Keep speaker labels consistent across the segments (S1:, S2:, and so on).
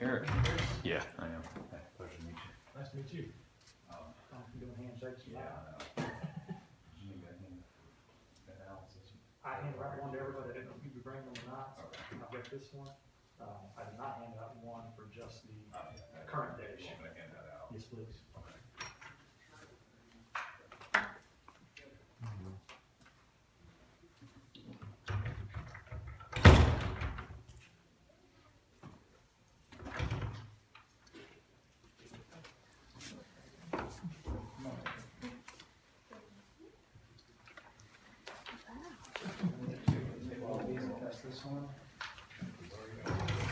S1: Eric? Yeah, I am.
S2: Pleasure to meet you.
S3: Nice to meet you. Doing handshakes.
S2: Yeah, I know. You need that hand, that analysis.
S3: I handed out one to everybody. I didn't know if you'd be bringing them or not.
S2: Okay.
S3: I've got this one. I did not hand out one for just the
S2: Yeah.
S3: current day.
S2: You want me to hand that out?
S3: Yes, please.
S2: Okay.
S3: Take all these and test this one.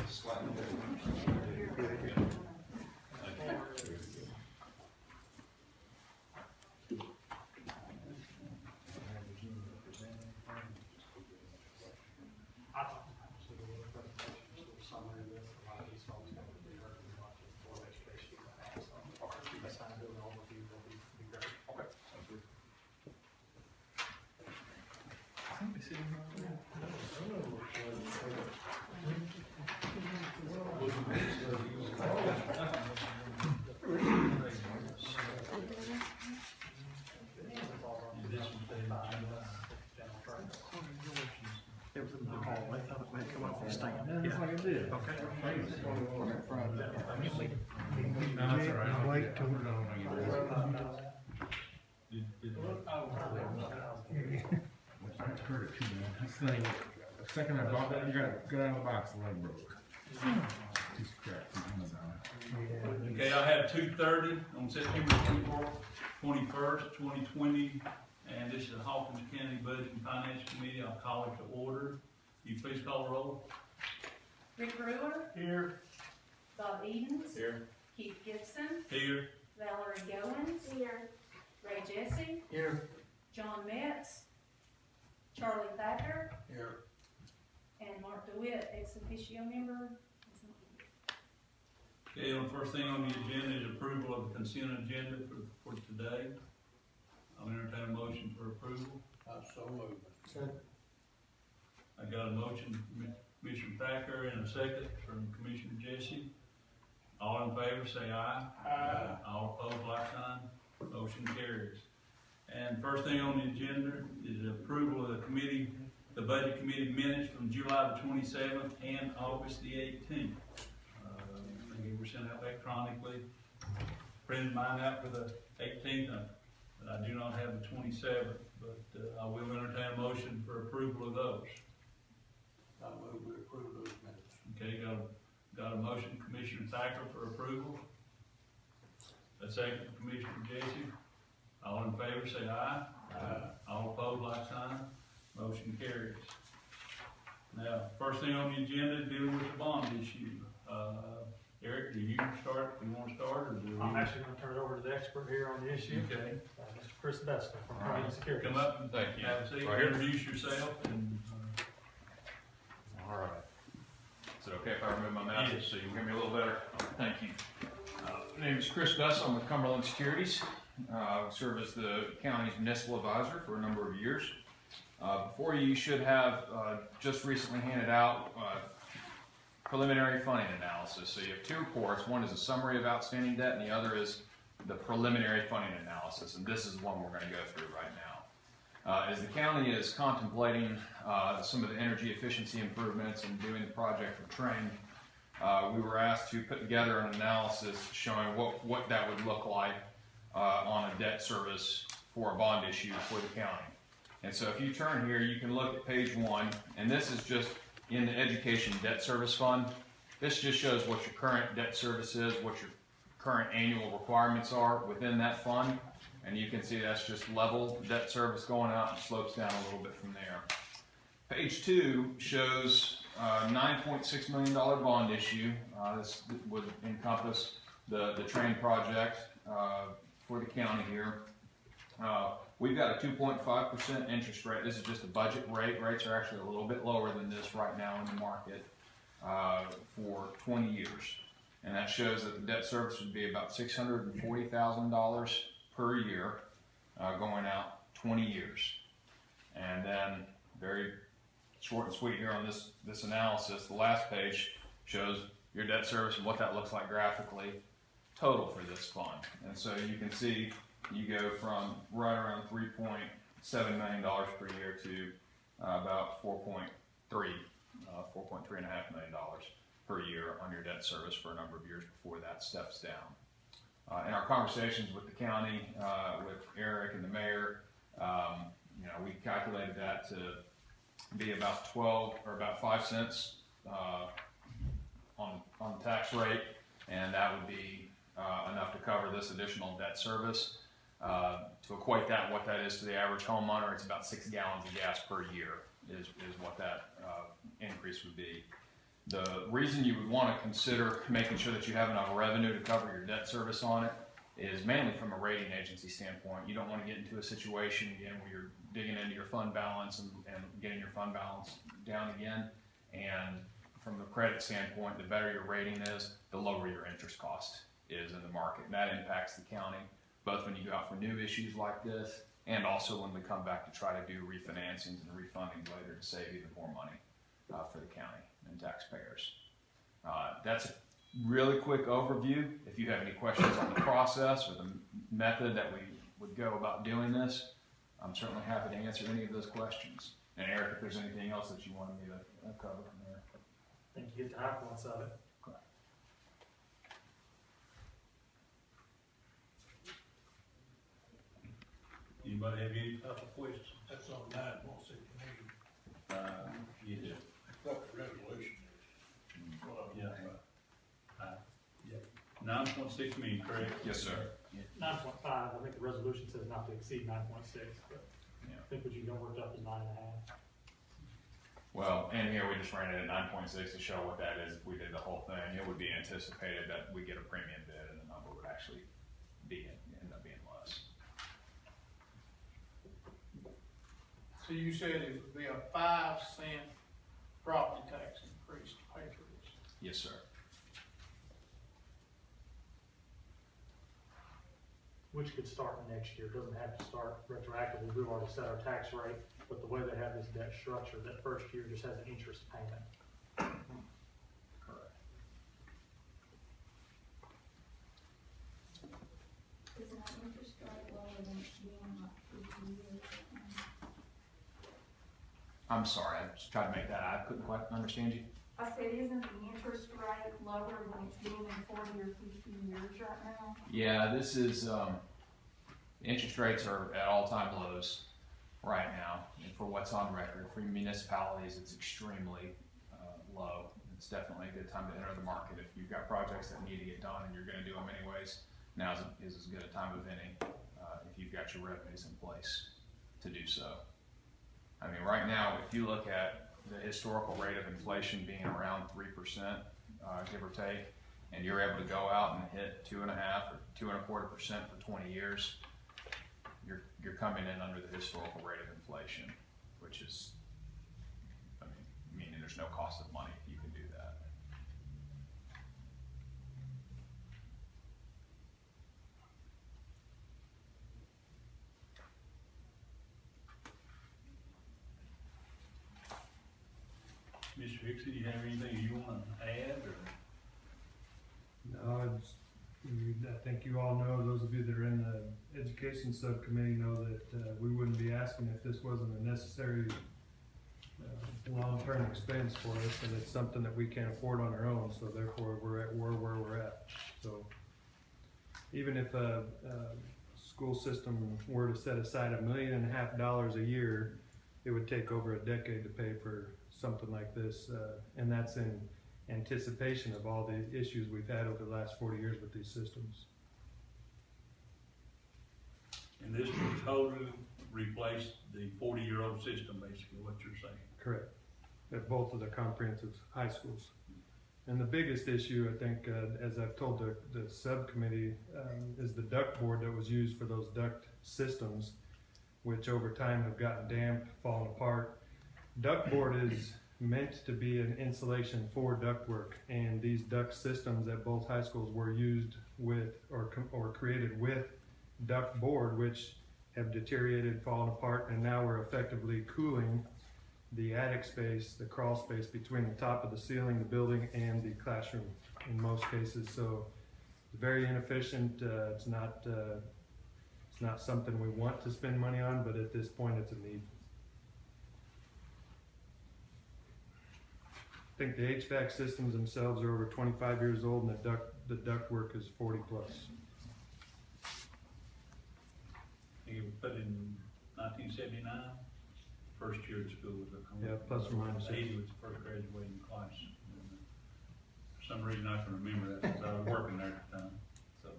S2: Slightly different.
S3: I thought just a little presentation, just a little summary of this. A lot of these folks have been heard and watched the board of education. So, next time do an overview, will be great.
S2: Okay, sounds good.
S4: Wait till
S5: The second I bought that, you gotta get out of the box, the leg broke. Piece of crap from Amazon.
S6: Okay, I have 2:30 on September 21st, 2020, and this is the Hawkins County Budget and Finance Committee. I'll call it to order. You please call the roll.
S7: Rick Brewer,
S3: Here.
S7: Bob Edens,
S6: Here.
S7: Keith Gibson,
S6: Here.
S7: Valerie Goins, Ray Jesse,
S3: Here.
S7: John Metz, Charlie Thacker,
S3: Here.
S7: and Mark DeWitt, ex officio member.
S6: Okay, the first thing on the agenda is approval of the consent agenda for today. I'll entertain a motion for approval.
S3: So moved.
S6: I got a motion from Commissioner Thacker and a second from Commissioner Jesse. All in favor say aye.
S3: Aye.
S6: All opposed, like sign. Motion carries. And first thing on the agenda is the approval of the Budget Committee minutes from July the 27th and August the 18th. They were sent out electronically. Printed mine out for the 18th, but I do not have the 27th, but I will entertain a motion for approval of those.
S3: I move we approve those minutes.
S6: Okay, got a motion, Commissioner Thacker, for approval. A second, Commissioner Jesse. All in favor say aye.
S3: Aye.
S6: All opposed, like sign. Motion carries. Now, first thing on the agenda is dealing with the bond issue. Eric, do you want to start, or do we?
S3: I'm actually going to turn it over to the expert here on the issue,
S6: Okay,
S3: Mr. Chris Besta from
S6: all right,
S3: Homeland Security.
S6: come up and
S1: Thank you.
S6: have a seat,
S1: Right here.
S6: introduce yourself, and,
S1: All right. Is it okay if I remove my mask
S6: Yes.
S1: so you can hear me a little better? Thank you. My name is Chris Buss. I'm with Cumberland Securities. I serve as the county's municipal advisor for a number of years. Before you should have just recently handed out preliminary funding analysis. So you have two reports. One is a summary of outstanding debt, and the other is the preliminary funding analysis. And this is the one we're going to go through right now. As the county is contemplating some of the energy efficiency improvements and doing the project for Train, we were asked to put together an analysis showing what that would look like on a debt service for a bond issue for the county. And so if you turn here, you can look at page 1, and this is just in the Education Debt Service Fund. This just shows what your current debt service is, what your current annual requirements are within that fund. And you can see that's just level debt service going out and slopes down a little bit from there. Page 2 shows $9.6 million bond issue. This would encompass the train project for the county here. We've got a 2.5% interest rate. This is just a budget rate. Rates are actually a little bit lower than this right now in the market for 20 years. And that shows that the debt service would be about $640,000 per year going out 20 years. And then very short and sweet here on this analysis, the last page shows your debt service and what that looks like graphically total for this fund. And so you can see you go from right around $3.7 million per year to about $4.3.5 million per year on your debt service for a number of years before that steps down. In our conversations with the county, with Eric and the mayor, we calculated that to be about 12 or about 5 cents on the tax rate, and that would be enough to cover this additional debt service. To equate that, what that is to the average homeowner, it's about 6 gallons of gas per year is what that increase would be. The reason you would want to consider making sure that you have enough revenue to cover your debt service on it is mainly from a rating agency standpoint. You don't want to get into a situation again where you're digging into your fund balance and getting your fund balance down again. And from a credit standpoint, the better your rating is, the lower your interest cost is in the market. And that impacts the county, both when you go out for new issues like this, and also when we come back to try to do refinancings and refundings later to save even more money for the county and taxpayers. That's a really quick overview. If you have any questions on the process or the method that we would go about doing this, I'm certainly happy to answer any of those questions. And Eric, if there's anything else that you wanted me to cover from there.
S3: I think you get the high points of it.
S6: Anybody have any other questions?
S4: That's on 9.6 million.
S6: You do.
S4: What the resolution is.
S6: Yeah. 9.6 million, correct?
S1: Yes, sir.
S3: 9.5, I think the resolution says not to exceed 9.6, but
S1: Yeah.
S3: I think what you got worked up is 9.5.
S1: Well, and here we just ran it at 9.6 to show what that is. If we did the whole thing, it would be anticipated that we get a premium bid and the number would actually end up being less.
S4: So you said it would be a 5-cent property tax increase to pay for this.
S1: Yes, sir.
S3: Which could start next year, doesn't have to start retroactively, we've already set our tax rate, but the way they have this debt structure, that first year just has an interest payment.
S1: Correct.
S7: Is that interest rate lower than it's been like 50 years?
S1: I'm sorry, I just tried to make that. I couldn't quite understand you.
S7: I said, isn't the interest rate lower than it's been in 40 or 50 years right now?
S1: Yeah, this is, interest rates are at all-time lows right now. And for what's on record, for municipalities, it's extremely low. It's definitely a good time to enter the market. If you've got projects that need to get done and you're gonna do them anyways, now is as good a time as any if you've got your revenues in place to do so. I mean, right now, if you look at the historical rate of inflation being around 3%, give or take, and you're able to go out and hit 2.5 or 2.25% for 20 years, you're coming in under the historical rate of inflation, which is, meaning there's no cost of money if you can do that.
S6: Mr. Hicks, do you have anything you want to add, or?
S8: No, I think you all know, those of you that are in the education subcommittee know that we wouldn't be asking if this wasn't a necessary long-term expense for us, and it's something that we can't afford on our own, so therefore we're where we're at. So even if a school system were to set aside $1.5 million a year, it would take over a decade to pay for something like this, and that's in anticipation of all the issues we've had over the last 40 years with these systems.
S6: And this will totally replace the 40-year-old system, basically, what you're saying.
S8: Correct. At both of the comprehensive high schools. And the biggest issue, I think, as I've told the subcommittee, is the duct board that was used for those duct systems, which over time have gotten damp, fallen apart. Duct board is meant to be an insulation for ductwork, and these duct systems at both high schools were used with or created with duct board, which have deteriorated, fallen apart, and now we're effectively cooling the attic space, the crawl space between the top of the ceiling, the building, and the classroom in most cases. So it's very inefficient. It's not something we want to spend money on, but at this point, it's a need. I think the HVAC systems themselves are over 25 years old, and the ductwork is 40 plus.
S6: You put in 1979, first year at school was
S8: Yeah, plus or minus.
S6: 80 was the first graduating class. And, for some reason I can remember that because I was working there at the time. So,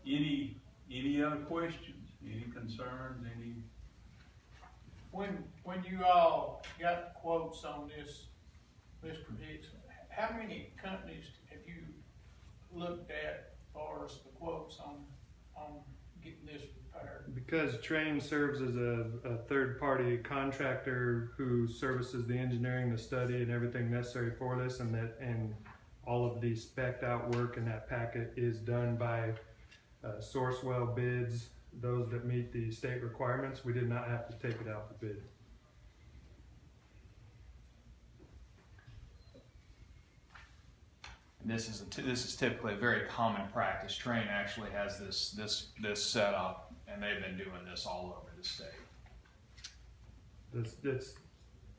S6: any other questions? Any concerns? Any?
S4: When you all got quotes on this, Mr. Hicks, how many companies have you looked at as far as the quotes on getting this repaired?
S8: Because Train serves as a third-party contractor who services the engineering, the study, and everything necessary for this, and all of the spec'd out work in that packet is done by Sourcewell bids, those that meet the state requirements. We did not have to take it out for bid.
S1: And this is typically a very common practice. Train actually has this set up, and they've been doing this all over the state.
S8: This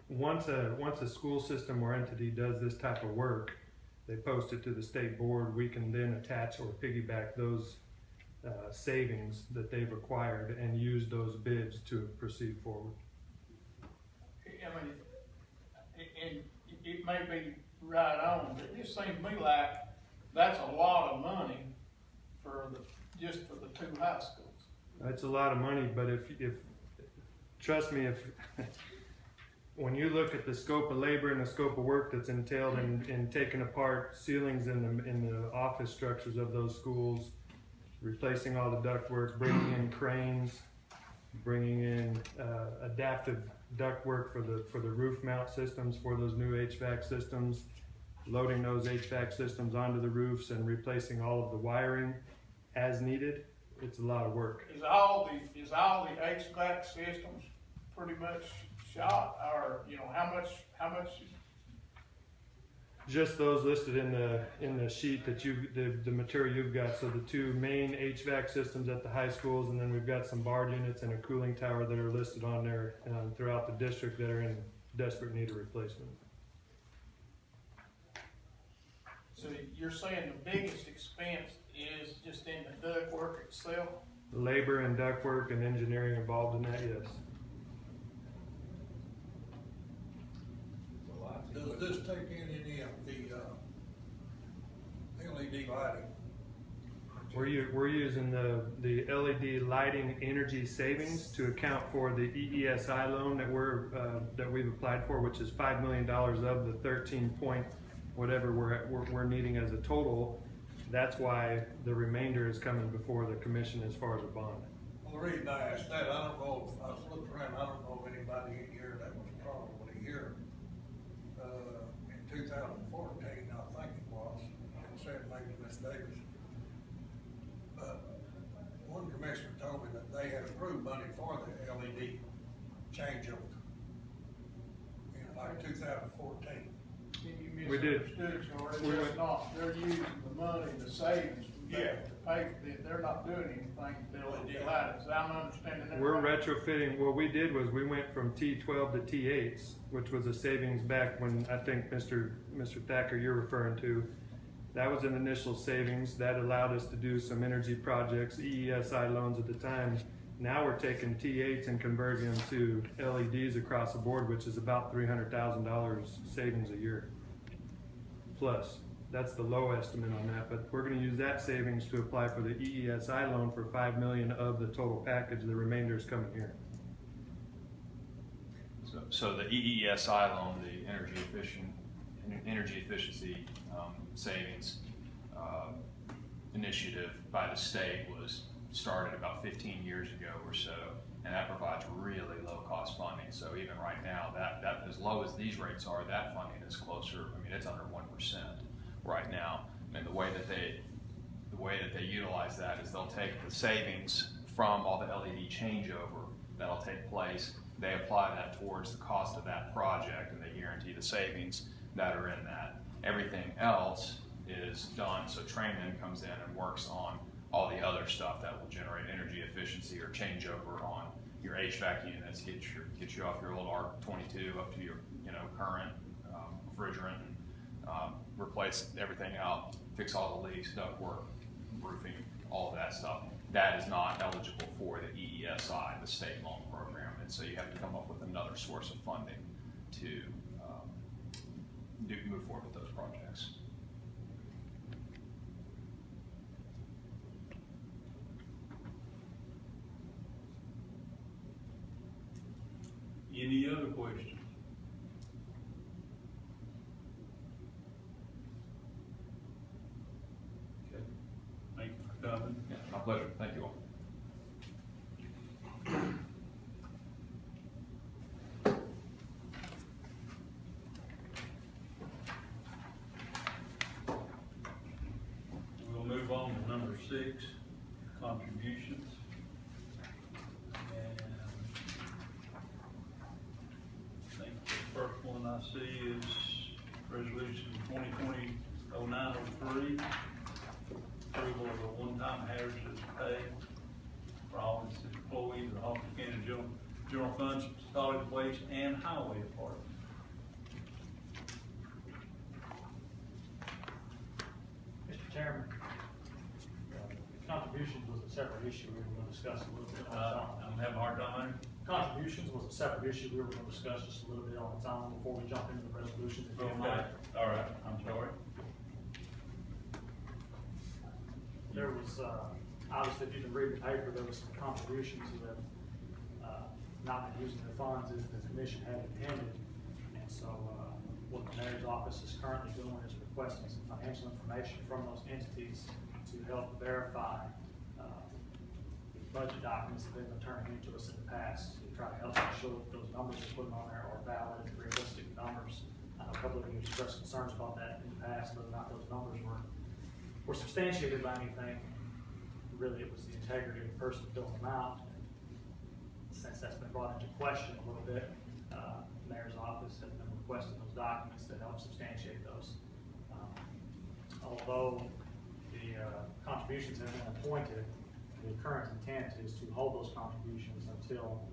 S8: once a school system or entity does this type of work, they post it to the state board. We can then attach or piggyback those savings that they've acquired and use those bids to proceed forward.
S4: I mean, and it may be right on, but it just seems to me like that's a lot of money for just for the two high schools.
S8: That's a lot of money, but if trust me, if when you look at the scope of labor and the scope of work that's entailed in taking apart ceilings in the office structures of those schools, replacing all the ductwork, bringing in cranes, bringing in adaptive ductwork for the roof mount systems for those new HVAC systems, loading those HVAC systems onto the roofs and replacing all of the wiring as needed, it's a lot of work.
S4: Is all the HVAC systems pretty much shot, or how much?
S8: Just those listed in the sheet that the material you've got. So the two main HVAC systems at the high schools, and then we've got some barred units and a cooling tower that are listed on there throughout the district that are in desperate need of replacement.
S4: So you're saying the biggest expense is just in the ductwork itself?
S8: Labor and ductwork and engineering involved in that, yes.
S9: Does this take in any of the LED lighting?
S8: We're using the LED lighting energy savings to account for the EESI loan that we've applied for, which is $5 million of the 13 point whatever we're needing as a total. That's why the remainder is coming before the commission as far as a bond.
S9: Well, the reason I asked that, I don't know if I was looking around, I don't know of anybody in here that was probably here in 2014, I think it was. It said maybe Miss Davis. But one commissioner told me that they had approved money for the LED changeover in like 2014.
S8: We did.
S4: It's not. They're using the money, the savings from that to pay for it. They're not doing anything with LED lighting. So I'm understanding that.
S8: We're retrofitting. What we did was we went from T12 to T8s, which was a savings back when I think Mr. Thacker you're referring to. That was an initial savings that allowed us to do some energy projects, EESI loans at the time. Now we're taking T8s and converting them to LEDs across the board, which is about $300,000 savings a year. Plus, that's the low estimate on that, but we're going to use that savings to apply for the EESI loan for $5 million of the total package. The remainder is coming here.
S1: So the EESI loan, the energy efficiency savings initiative by the state was started about 15 years ago or so, and that provides really low cost funding. So even right now, that as low as these rates are, that funding is closer. I mean, it's under 1% right now. And the way that they utilize that is they'll take the savings from all the LED changeover that'll take place, they apply that towards the cost of that project, and they guarantee the savings that are in that. Everything else is done, so Train then comes in and works on all the other stuff that will generate energy efficiency or changeover on your HVAC units, get you off your old R22 up to your current refrigerant, and replace everything out, fix all the leaks, ductwork, roofing, all of that stuff. That is not eligible for the EESI, the state loan program, and so you have to come up with another source of funding to move forward with those projects.
S6: Any other questions? Okay, thank you for coming.
S1: Yeah, my pleasure. Thank you all.
S6: We'll move on to number 6, contributions. And I think the first one I see is resolution 2020-0903, approval of a one-time hazardous pay for all its employees of the Hawkins County General Funds, Solid Waste, and Highway Department.
S3: Mr. Chairman, contributions was a separate issue we were going to discuss a little bit on its own.
S6: I'm having a hard time.
S3: Contributions was a separate issue we were going to discuss just a little bit on its own before we jump into the resolutions. If you don't
S6: Okay,
S3: mind.
S6: all right, I'm sorry.
S3: There was, obviously, if you can read the paper, there was some contributions that have not been using their funds as the commission had intended. And so, what the mayor's office is currently doing is requesting some financial information from those entities to help verify the budget documents that they've been turning into us in the past, to try to help make sure that those numbers they're putting on there are valid and realistic numbers. I know a couple of you expressed concerns about that in the past, whether or not those numbers were substantiated by anything. Really, it was the integrity of the person filling them out. Since that's been brought into question a little bit, the mayor's office has been requesting those documents to help substantiate those. Although the contributions have been appointed, the current intent is to hold those contributions until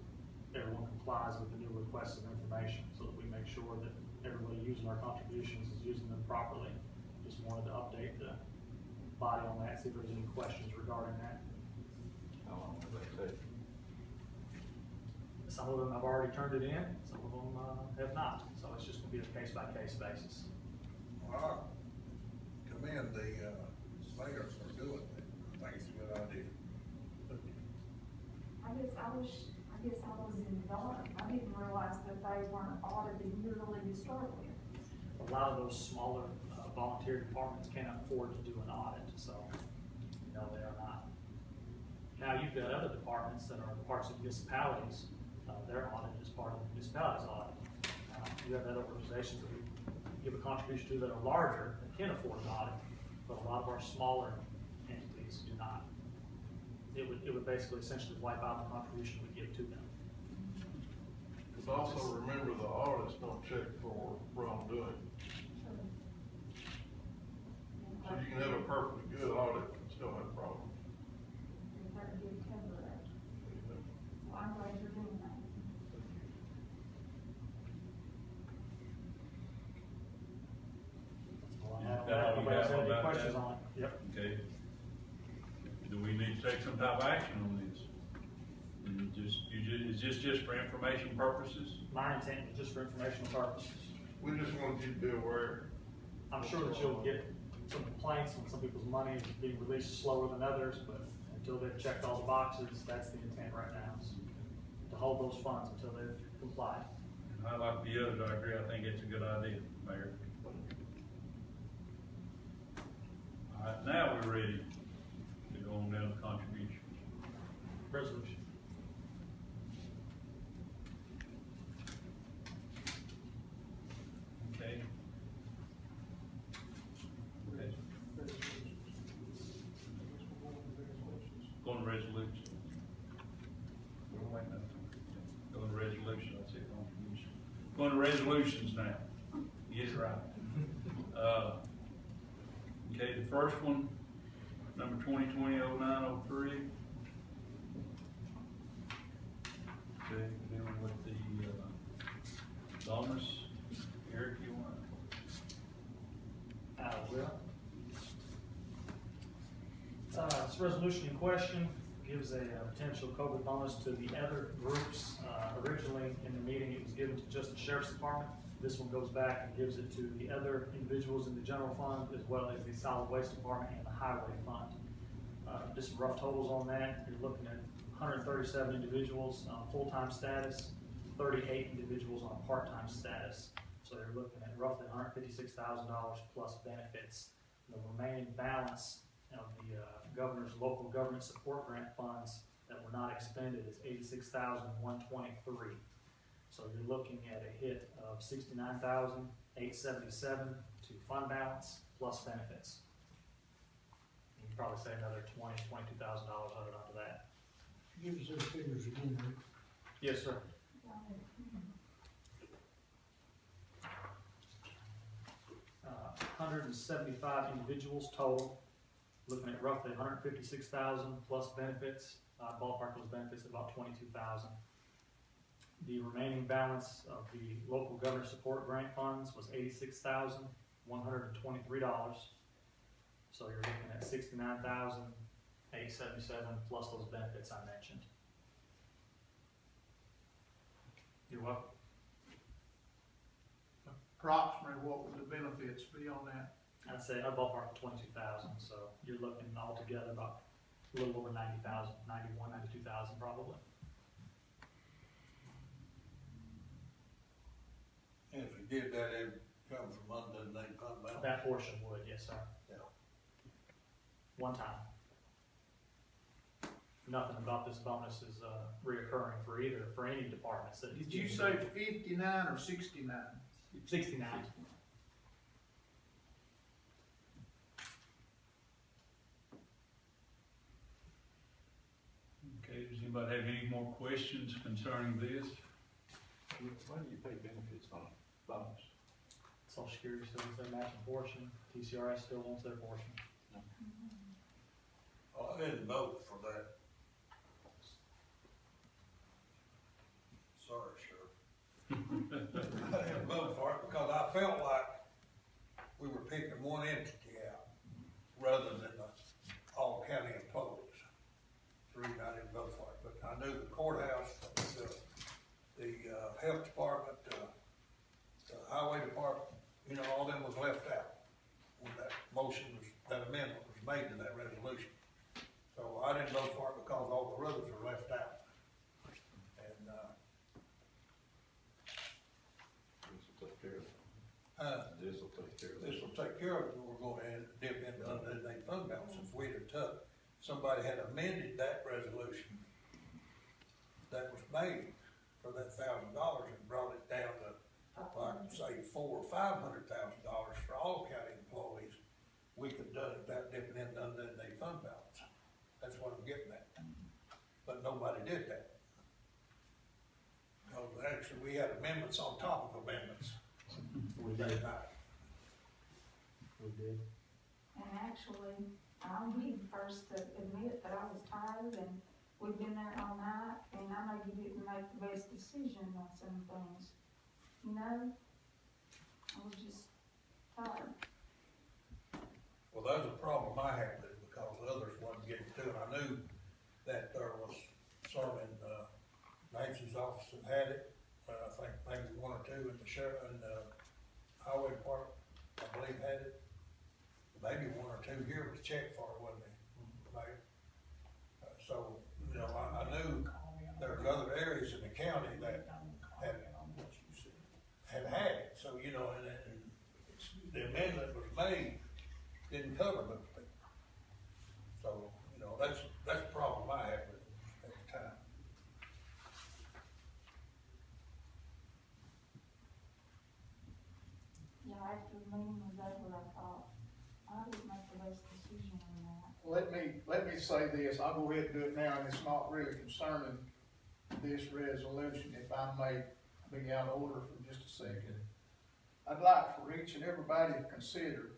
S3: everyone complies with the new requests of information, so that we make sure that everybody using our contributions is using them properly. Just wanted to update the body on that, see if there's any questions regarding that.
S1: How long will that take?
S3: Some of them have already turned it in, some of them have not, so it's just gonna be a case-by-case basis.
S9: Well, I commend the mayor for doing it. I think it's a good idea.
S7: I guess I was in dark. I didn't realize that they weren't audited yearly to start with.
S3: A lot of those smaller volunteer departments can't afford to do an audit, so, no, they are not. Now, you've got other departments that are parts of municipalities, their audit is part of the municipality's audit. You have other organizations that we give a contribution to that are larger, that can afford an audit, but a lot of our smaller entities do not. It would basically essentially wipe out the contribution we give to them.
S10: Because also remember, the audits don't check for wrongdoing. So you can have a perfectly good audit and still have problems.
S7: They're good cover that. So I'm glad you're doing that.
S3: Well, I have
S6: Is that all you
S3: nobody else
S6: have
S3: have any
S6: about
S3: questions
S6: that?
S3: on it? Yep.
S6: Okay. Do we need to take some type of action on this? Is this just for information purposes?
S3: My intent is just for informational purposes.
S10: We just wanted you to be aware.
S3: I'm sure that you'll get some complaints on some people's money is being released slower than others, but until they've checked all the boxes, that's the intent right now, is to hold those funds until they've complied.
S6: And I like the others, I agree, I think it's a good idea, Mayor. All right, now we're ready to go on down to contributions.
S3: Resolution.
S6: Okay. Okay. Going to resolution. Go to resolution. on the resolutions now. Get it right. Okay, the first one, number 2020-0903. Okay, dealing with the, bonus. Eric, you want?
S3: This resolution in question gives a potential COVID bonus to the other groups. Originally, in the meeting, it was given to just the sheriff's department. This one goes back and gives it to the other individuals in the general fund, as well as the solid waste department and the highway fund. Just some rough totals on that. You're looking at 137 individuals on full-time status, 38 individuals on part-time status. So you're looking at roughly $156,000 plus benefits. The remaining balance of the governor's local government support grant funds that were not expended is $86,123. So you're looking at a hit of $69,877 to fund balance plus benefits. You can probably say another $22,000 added onto that.
S2: Give us those figures again, Rick.
S3: Yes, sir. 175 individuals total, looking at roughly 156,000 plus benefits. Ballpark those benefits at about 22,000. The remaining balance of the local government support grant funds was $86,123. So you're looking at $69,877 plus those benefits I mentioned. You're welcome.
S4: Approximately, what would the benefits be on that?
S3: I'd say a ballpark of 22,000, so you're looking altogether about a little over 90,000, 91, 92,000 probably.
S9: And if you did that, it would come from undesignated fund balance.
S3: That portion would, yes, sir.
S9: Yeah.
S3: One time. Nothing about this bonus is reoccurring for any departments. That
S4: Did you say 59 or 69?
S3: 69.
S6: Okay, does anybody have any more questions concerning this?
S10: Why do you pay benefits on bonus?
S3: Social Security still wants their matching portion. TCRS still wants their portion.
S9: Well, I didn't vote for that. Sorry, Sheriff. I didn't vote for it because I felt like we were picking one entity out rather than the all county employees. That's the reason I didn't vote for it. But I knew the courthouse, the health department, the highway department, you know, all them was left out when that motion was, that amendment was made to that resolution. So I didn't vote for it because all the others were left out. And,
S10: This will take care of it.
S9: this will take care of it, we're going to dip into undesignated fund balance. If we'd have took, somebody had amended that resolution that was made for that $1,000 and brought it down to, like, say, $400,000 or $500,000 for all county employees, we could have done it without dipping into undesignated fund balance. That's what I'm getting at. But nobody did that. No, actually, we had amendments on top of amendments.
S3: We did. We did.
S7: And actually, I'll be the first to admit that I was tired and we've been there all night and I know you didn't make the best decision on some things. You know, I was just tired.
S9: Well, that's a problem I had with it because others wasn't getting to it. I knew that there was some in Nancy's office that had it. I think maybe one or two in the sheriff and highway department, I believe had it. Maybe one or two here was checked for it, wasn't it? Maybe. So, you know, I knew there was other areas in the county that had it. So, you know, and the amendment was made, didn't cover those people. So, you know, that's the problem I had with it at the time.
S7: Yeah, after the meeting was over, I thought, I didn't make the best decision on that.
S4: Let me say this, I'll go ahead and do it now, and it's not really concerning this resolution, if I may. be out of order for just a second. I'd like for each and everybody to consider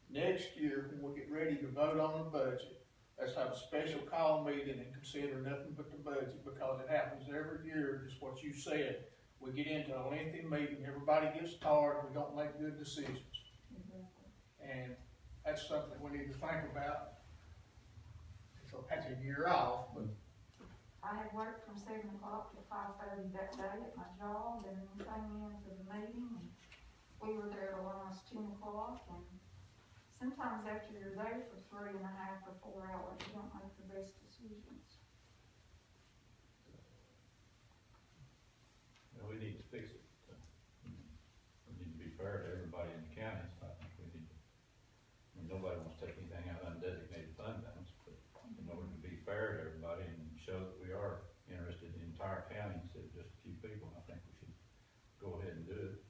S4: next year, when we get ready to vote on the budget, let's have a special call meeting and consider nothing but the budget, because it happens every year, just what you said. We get into a lengthy meeting, everybody gets tired, we don't make good decisions. And that's something we need to think about. So that's a year off, but
S7: I had worked from 7 o'clock to 5:30 that day at my job, and then came in for the meeting, and we were there till almost 10 o'clock, and sometimes after you're there for 3.5 or 4 hours, you don't make the best decisions.
S2: Well, we need to fix it. We need to be fair to everybody in the county, so I think we need to, I mean, nobody wants to take anything out of undesignated fund balance, but in order to be fair to everybody and show that we are interested in the entire county instead of just a few people, I think we should go ahead and do it,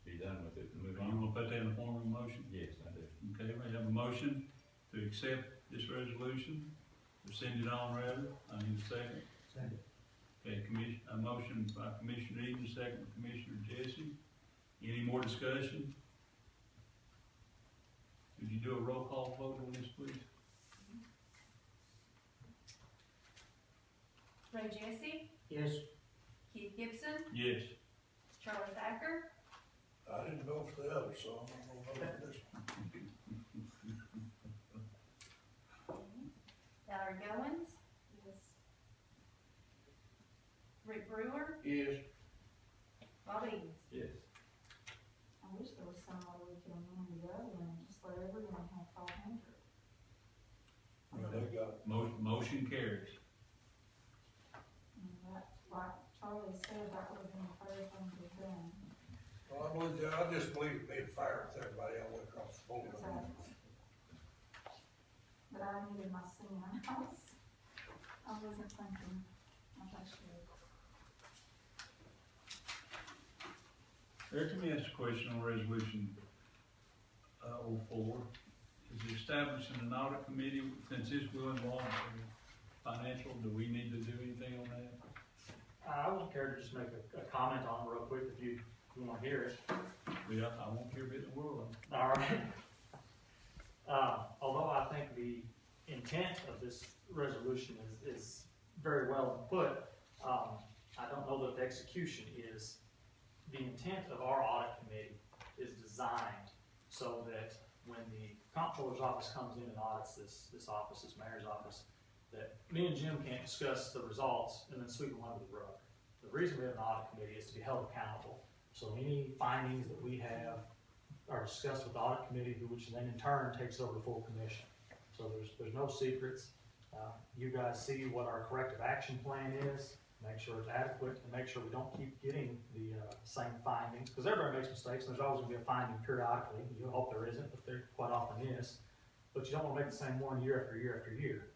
S2: be done with it and move
S6: You
S2: on.
S6: wanna put that in the form of a motion?
S2: Yes, I do.
S6: Okay, we have a motion to accept this resolution, or send it on rather. I need a second.
S3: Second.
S6: Okay, a motion by Commissioner Eden, second by Commissioner Jesse. Any more discussion? Would you do a roll call vote on this, please?
S11: Ray Jesse,
S3: Yes.
S11: Keith Gibson,
S6: Yes.
S11: Charlie Thacker,
S9: I didn't vote for the other, so I'm not gonna vote for this one.
S11: Valerie Goins. Yes. Rick Brewer,
S4: yes,
S11: Bob Edens.
S2: Yes.
S7: I wish there was some way we could amend the other one and just let everyone have 500.
S9: Well, they got,
S6: Motion carries.
S7: And that, like Charlie said, that would have been a fair thing to have done.
S9: well, I just believe it being fair with everybody all the way across the board.
S7: But I needed my senior house. I wasn't thinking, I should.
S6: Eric, let me ask a question on resolution, 04. Is establishing an audit committee, since this will involve financial, do we need to do anything on that?
S3: I would care to just make a comment on it real quick if you wanna hear it.
S6: Yeah, I won't hear a bit in the world.
S3: All right. Although I think the intent of this resolution is very well put, I don't know that the execution is. The intent of our audit committee is designed so that when the comptroller's office comes in and audits this office, this mayor's office, that me and Jim can't discuss the results and then sweep them under the rug. The reason we have an audit committee is to be held accountable. So any findings that we have are discussed with the audit committee, which then in turn takes over the full commission. So there's no secrets. You guys see what our corrective action plan is, make sure it's adequate, and make sure we don't keep getting the same findings, because everybody makes mistakes, and there's always gonna be a finding periodically. You hope there isn't, but there quite often is. But you don't wanna make the same one year after year after year.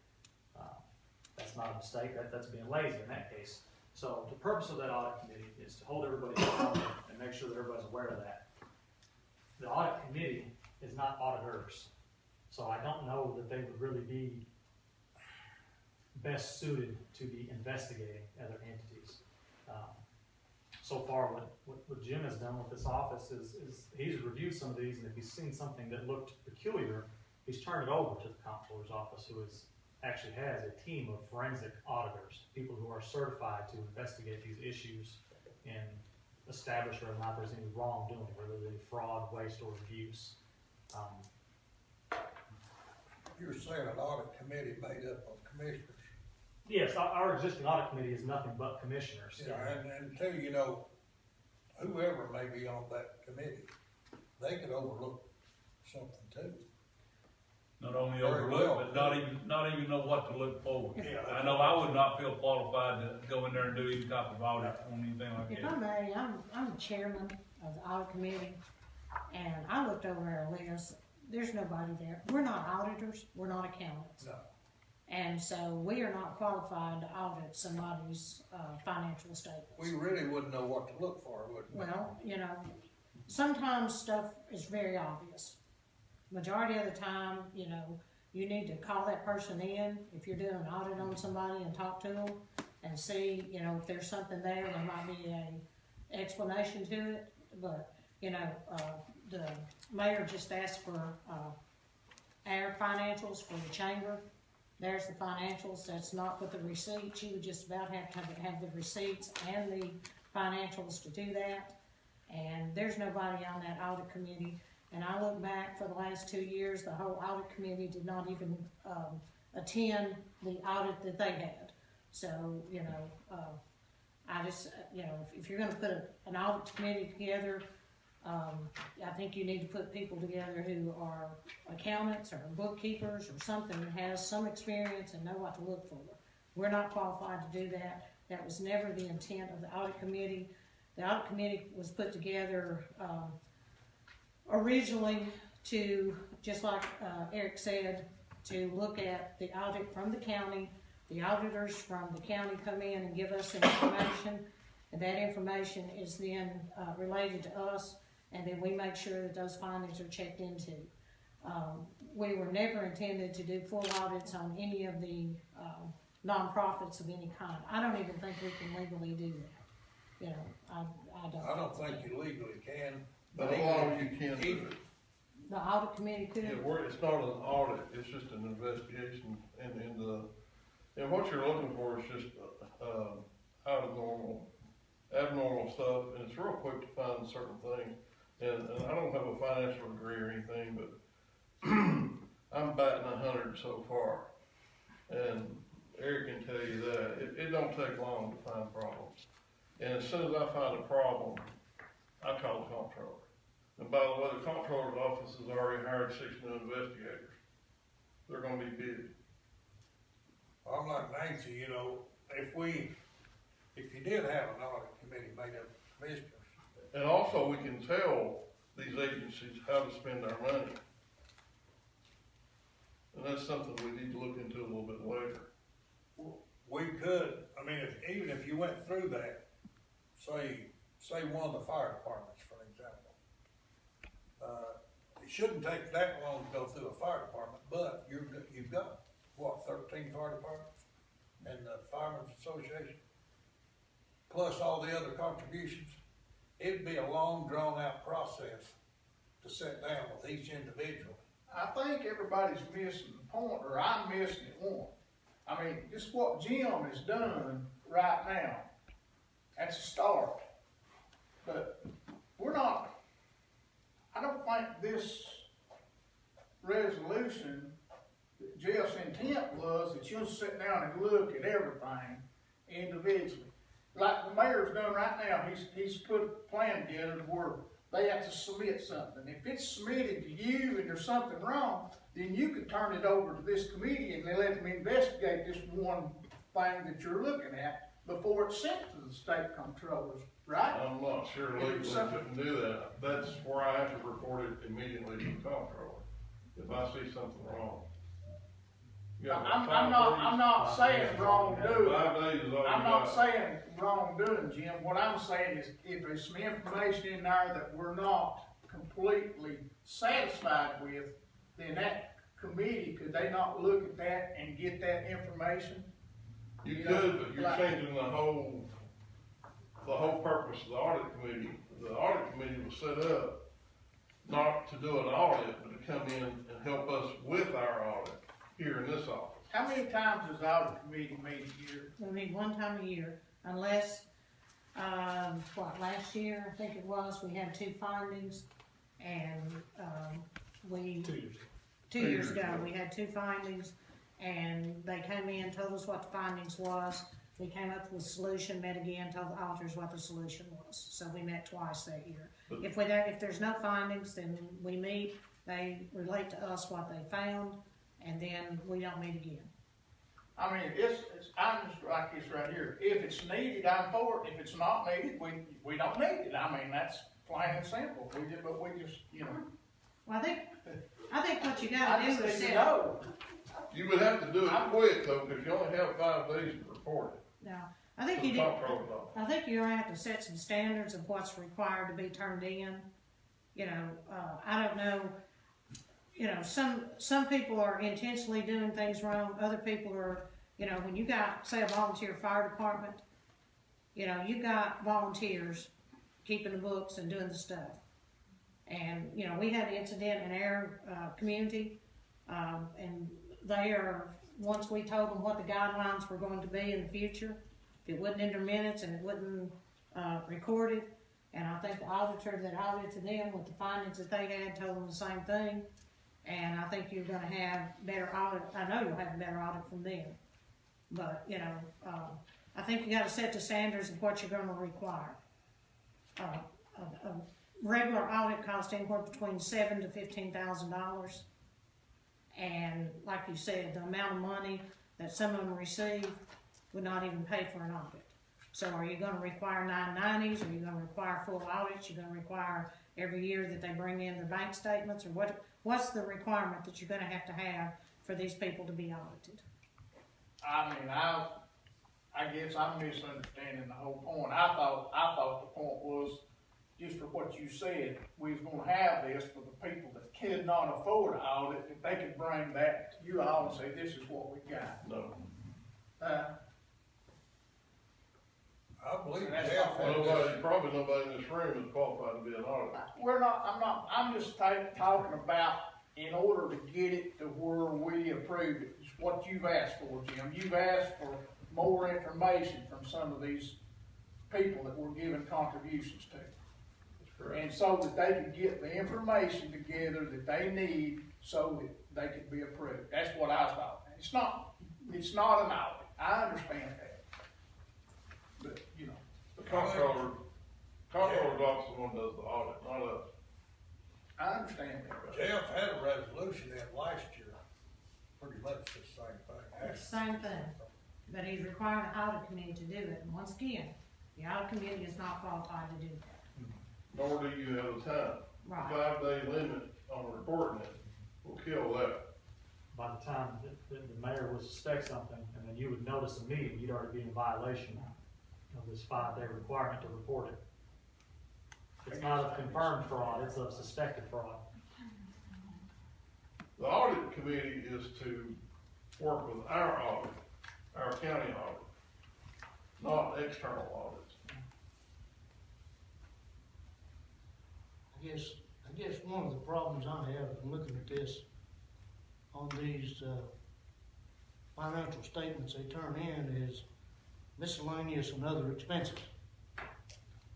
S3: That's not a mistake, that's being lazy in that case. So the purpose of that audit committee is to hold everybody accountable and make sure that everybody's aware of that. The audit committee is not auditors, so I don't know that they would really be best suited to be investigating other entities. So far, what Jim has done with this office is he's reviewed some of these, and if he's seen something that looked peculiar, he's turned it over to the comptroller's office, who actually has a team of forensic auditors, people who are certified to investigate these issues and establish whether or not there's any wrongdoing, whether there's any fraud, waste, or abuse.
S9: You're saying an audit committee made up of commissioners.
S3: Yes, our existing audit committee is nothing but commissioners.
S9: Yeah, and too, you know, whoever may be on that committee, they could overlook something too.
S6: Not only
S9: Very
S6: overlook,
S9: well.
S6: but not even know what to look for.
S9: Yeah.
S6: I know I would not feel qualified to go in there and do any type of audit on anything like
S12: If
S6: that.
S12: I may, I'm the chairman of the audit committee, and I looked over our list, there's nobody there. We're not auditors, we're not accountants.
S9: No.
S12: And so we are not qualified to audit somebody's, financial statements.
S9: We really wouldn't know what to look for, would we?
S12: Well, you know, sometimes stuff is very obvious. Majority of the time, you know, you need to call that person in if you're doing an audit on somebody and talk to them and see, you know, if there's something there might be explanation to it, but, you know, the mayor just asked for, our financials for the chamber. There's the financials, that's not with the receipts, you would just about have to have the receipts and the financials to do that. And there's nobody on that audit committee, and I look back for the last 2 years, the whole audit committee did not even, attend the audit that they had. So, you know, I just, you know, if you're gonna put an audit committee together, I think you need to put people together who are accountants or bookkeepers or something that has some experience and know what to look for. We're not qualified to do that. That was never the intent of the audit committee. The audit committee was put together, originally to, just like, Eric said, to look at the audit from the county. The auditors from the county come in and give us information, and that information is then, related to us, and then we make sure that those findings are checked into. We were never intended to do full audits on any of the nonprofits of any kind. I don't even think we can legally do that. You know, I don't.
S9: I don't think you legally can,
S10: But
S9: but
S10: all
S9: even
S10: you can
S9: if
S10: do.
S9: you,
S12: The audit committee could.
S10: Yeah, it's not an audit, it's just an investigation, and what you're looking for is just, out of abnormal stuff, and it's real quick to find certain things. And I don't have a financial degree or anything, but I'm batting 100 so far. And Eric can tell you that, it don't take long to find problems. And as soon as I find a problem, I call the comptroller. And by the way, the comptroller's office has already hired 6 new investigators. They're gonna be busy.
S9: I'm like Nancy, you know, if you did have an audit committee made up of commissioners,
S10: And also, we can tell these agencies how to spend our money. And that's something we need to look into a little bit later.
S9: we could, I mean, even if you went through that, say one of the fire departments, for example. It shouldn't take that long to go through a fire department, but you've got, what, 13 fire departments? And the Firemen's Association, plus all the other contributions. It'd be a long, drawn-out process to sit down with each individual.
S4: I think everybody's missing the point, or I'm missing it one. I mean, just what Jim has done right now, that's a start. But we're not, I don't think this resolution, Jeff's intent was that you'll sit down and look at everything individually. Like the mayor's done right now, he's put a plan together where they have to submit something. If it's submitted to you and there's something wrong, then you could turn it over to this committee and they let them investigate this one thing that you're looking at before it's sent to the state controllers, right?
S10: I'm not sure legally we couldn't do that. That's where I have to report it immediately to the comptroller if I see something wrong. Yeah,
S4: I'm not saying wrongdoing.
S10: 5 days is all you
S4: I'm not
S10: got.
S4: saying wrongdoing, Jim. What I'm saying is if there's some information in there that we're not completely satisfied with, then that committee, could they not look at that and get that information?
S10: You could, but you're changing the whole purpose of the audit committee. The audit committee was set up not to do an audit, but to come in and help us with our audit here in this office.
S4: How many times does the audit committee meet a year?
S12: We meet one time a year, unless, last year, I think it was, we had 2 findings, and,
S3: 2 years.
S12: 2 years ago, we had 2 findings, and they came in, told us what the findings was. We came up with a solution, met again, told the auditors what the solution was. So we met twice that year. If there's no findings, then we meet, they relate to us what they found, and then we don't meet again.
S4: I mean, I'm just like this right here. If it's needed, I'm for it. If it's not needed, we don't need it. I mean, that's plain and simple. We just, you know.
S12: Well, I think what you gotta do is set.
S10: You would have to do it quick though, because you only have 5 days to report it.
S12: No, I think you do. I think you're gonna have to set some standards of what's required to be turned in. You know, I don't know. You know, some people are intentionally doing things wrong. Other people are, you know, when you got, say, a volunteer fire department, you know, you got volunteers keeping the books and doing the stuff. And, you know, we had an incident in our, community, and they are, once we told them what the guidelines were going to be in the future, if it wasn't in their minutes and it wasn't, recorded, and I think the auditor that audited them with the findings that they had told them the same thing. And I think you're gonna have better audit, I know you'll have a better audit from them. But, you know, I think you gotta set the standards of what you're gonna require. A regular audit costs anywhere between $7,000 to $15,000. And like you said, the amount of money that some of them receive would not even pay for an audit. So are you gonna require 990s, are you gonna require full audits, you're gonna require every year that they bring in their bank statements, or what's the requirement that you're gonna have for these people to be audited?
S4: I mean, I guess I'm misunderstanding the whole point. I thought the point was, just for what you said, we was gonna have this for the people that could not afford an audit, if they could bring that to you all and say, this is what we got.
S10: No.
S9: I believe
S4: That's
S9: Jeff
S4: not
S9: had this.
S10: Probably nobody in this room is qualified to be an auditor.
S4: I'm just talking about, in order to get it to where we approve it, is what you've asked for, Jim. You've asked for more information from some of these people that we're giving contributions to.
S10: That's correct.
S4: And so that they can get the information together that they need so that they can be approved. That's what I thought. It's not an audit. I understand that. But, you know.
S10: The comptroller's office is the one that does the audit, not us.
S4: I understand that.
S9: Jeff had a resolution in last year, pretty much the same thing.
S12: It's the same thing, but he's requiring the audit committee to do it, and once again, the audit committee is not qualified to do that.
S10: Nor do you have the time.
S12: Right.
S10: 5-day limit on reporting it will kill that.
S3: By the time the mayor would suspect something, and then you would notice a meeting, you'd already be in violation of this 5-day requirement to report it. It's not a confirmed fraud, it's a suspected fraud.
S10: The audit committee is to work with our audit, our county audit, not external audits.
S13: I guess one of the problems I have in looking at this, on these, financial statements they turn in is miscellaneous and other expenses.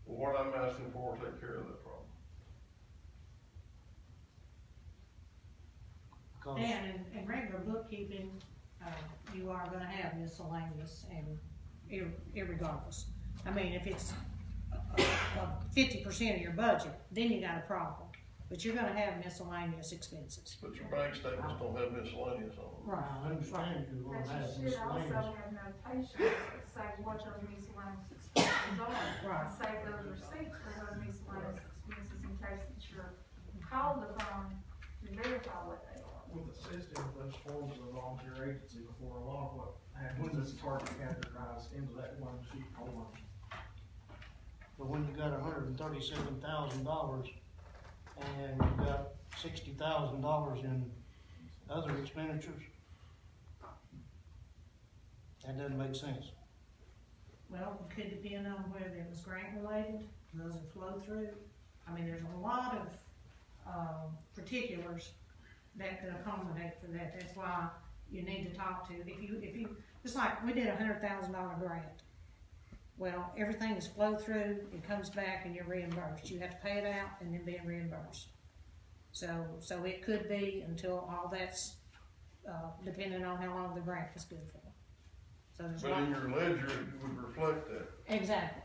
S10: Well, what I'm asking for will take care of that problem.
S13: Because
S12: And in regular bookkeeping, you are gonna have miscellaneous and irregardless. I mean, if it's 50% of your budget, then you got a problem. But you're gonna have miscellaneous expenses.
S10: But your bank statements don't have miscellaneous on them.
S12: Right.
S13: I understand you're
S7: But
S13: gonna have
S7: you should also
S13: miscellaneous.
S7: have notations that say what your miscellaneous expenses are.
S12: Right.
S7: And save those receipts for those miscellaneous expenses in case that you're called upon to verify what they are.
S14: With the system, those forms of a volunteer agency before, a lot of what happens is hard to categorize into that one sheet form.
S13: But when you got $137,000 and you got $60,000 in other expenditures, that doesn't make sense.
S12: Well, it could depend on whether it was grant related, those are flow through. I mean, there's a lot of, particulars that could accommodate for that. That's why you need to talk to, if you, just like we did a $100,000 grant. Well, everything is flow through, it comes back and you're reimbursed. You have to pay it out and then be reimbursed. So it could be until all that's, depending on how long the grant was good for. So there's
S10: But in your ledger, it would reflect that.
S12: Exactly.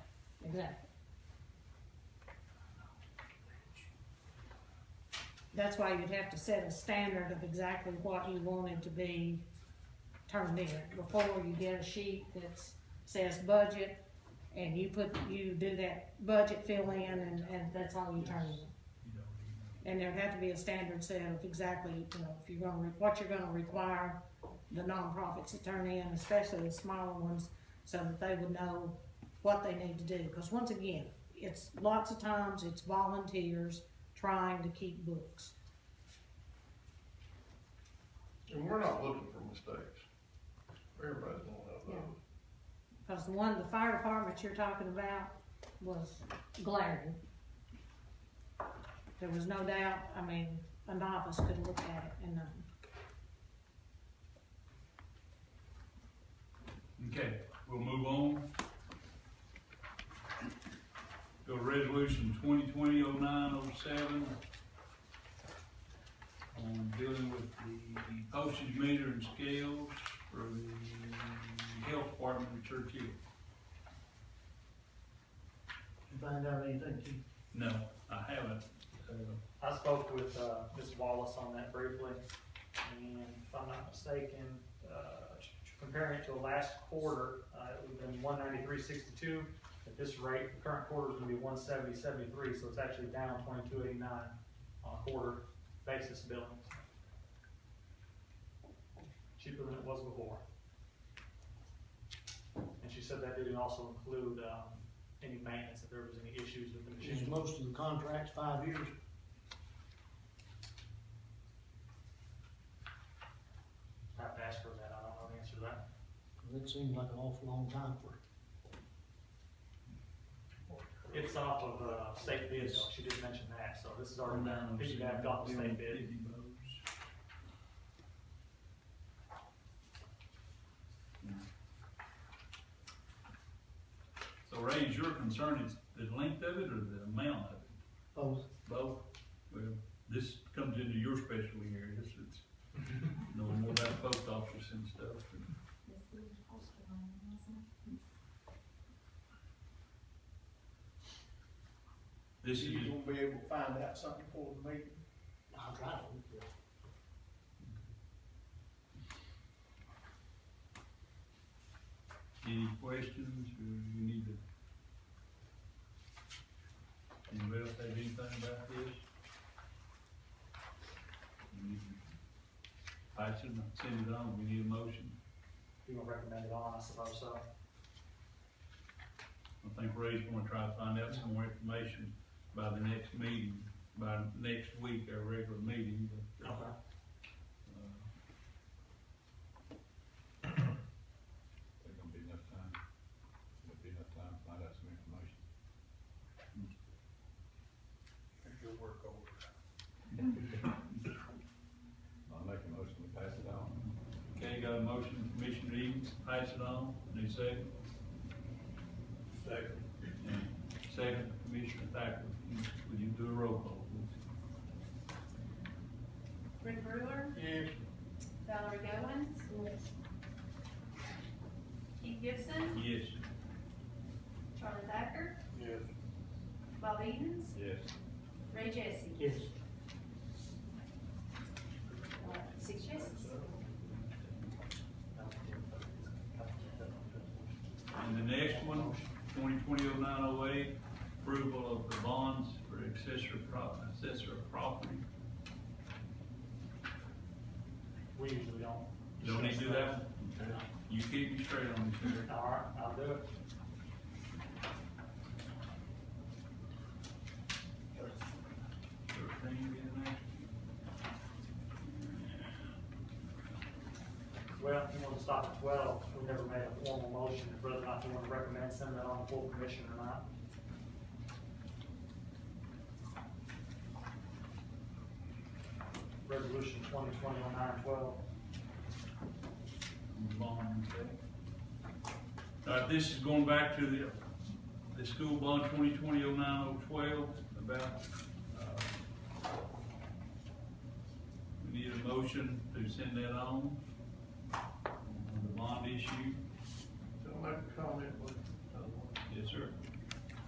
S12: That's why you'd have to set a standard of exactly what you wanted to be turned in before you get a sheet that says budget, and you do that budget fill in, and that's all you turn in. And there'd have to be a standard set of exactly, if you're what you're gonna require the nonprofits to turn in, especially the smaller ones, so that they would know what they need to do. Because once again, it's lots of times it's volunteers trying to keep books.
S10: And we're not looking for mistakes. Everybody's gonna have those.
S12: Because the fire department you're talking about, was glaring. There was no doubt, I mean, a novice could look at it and know.
S6: Okay, we'll move on. Go to resolution 2020-0907. On dealing with the postage meter and scales for the health department of Church Hill.
S13: You find out anything, Keith?
S6: No, I haven't.
S3: I spoke with, Ms. Wallace on that briefly, and if I'm not mistaken, comparing it to the last quarter, it would have been 193.62. At this rate, the current quarter is gonna be 170.73, so it's actually down 22.89 on a quarter basis billing. Cheaper than it was before. And she said that didn't also include, any maintenance, if there was any issues with the
S13: Is
S3: machine.
S13: most of the contracts 5 years?
S3: I have to ask her that, I don't know the answer to that.
S13: It seems like an awful long time for it.
S3: It's off of, state bid, though. She did mention that, so this is already done, piggybacked off the state bid.
S6: So Ray, is your concern is the length of it or the amount of it?
S13: Both.
S6: Both? Well, this comes into your specialty area, this is, knowing more about post office and stuff. This is,
S14: You gonna be able to find out something before the meeting?
S13: I'll try to.
S6: any questions, or you need to? Anybody else have anything about this? You need to pass it, send it on, we need a motion.
S3: You gonna recommend it on, I suppose so.
S6: I think Ray's gonna try to find out some more information by the next meeting, by next week, our regular meeting, but,
S3: Okay.
S2: There's gonna be enough time, there'll be enough time to find out some information.
S9: Here's your work order.
S2: I'll make a motion to pass it on.
S6: Okay, got a motion from Commissioner Evans, pass it on, need a second?
S9: Second.
S6: And second, Commissioner Thacker, would you do a roll call, please?
S11: Rick Brewer,
S14: Yes.
S11: Valerie Goins,
S7: Yes.
S11: Keith Gibson,
S6: Yes.
S11: Charlie Thacker,
S9: Yes.
S11: Bob Edens,
S2: Yes.
S11: Ray Jesse.
S13: Yes.
S11: 6 yeses.
S6: And the next one, 2020-0908, approval of the bonds for accessor of property.
S3: We usually don't.
S6: You don't need to do that one? Okay. You keep me straight on this here.
S3: All right, I'll do it. Well, if you want to stop at 12, we never made a formal motion, whether or not you want to recommend sending that on the full commission or not. Resolution 2020-0912.
S6: Bond, okay. All right, this is going back to the school bond 2020-0912 about, we need a motion to send that on the bond issue.
S10: Can I make a comment, please?
S6: Yes, sir.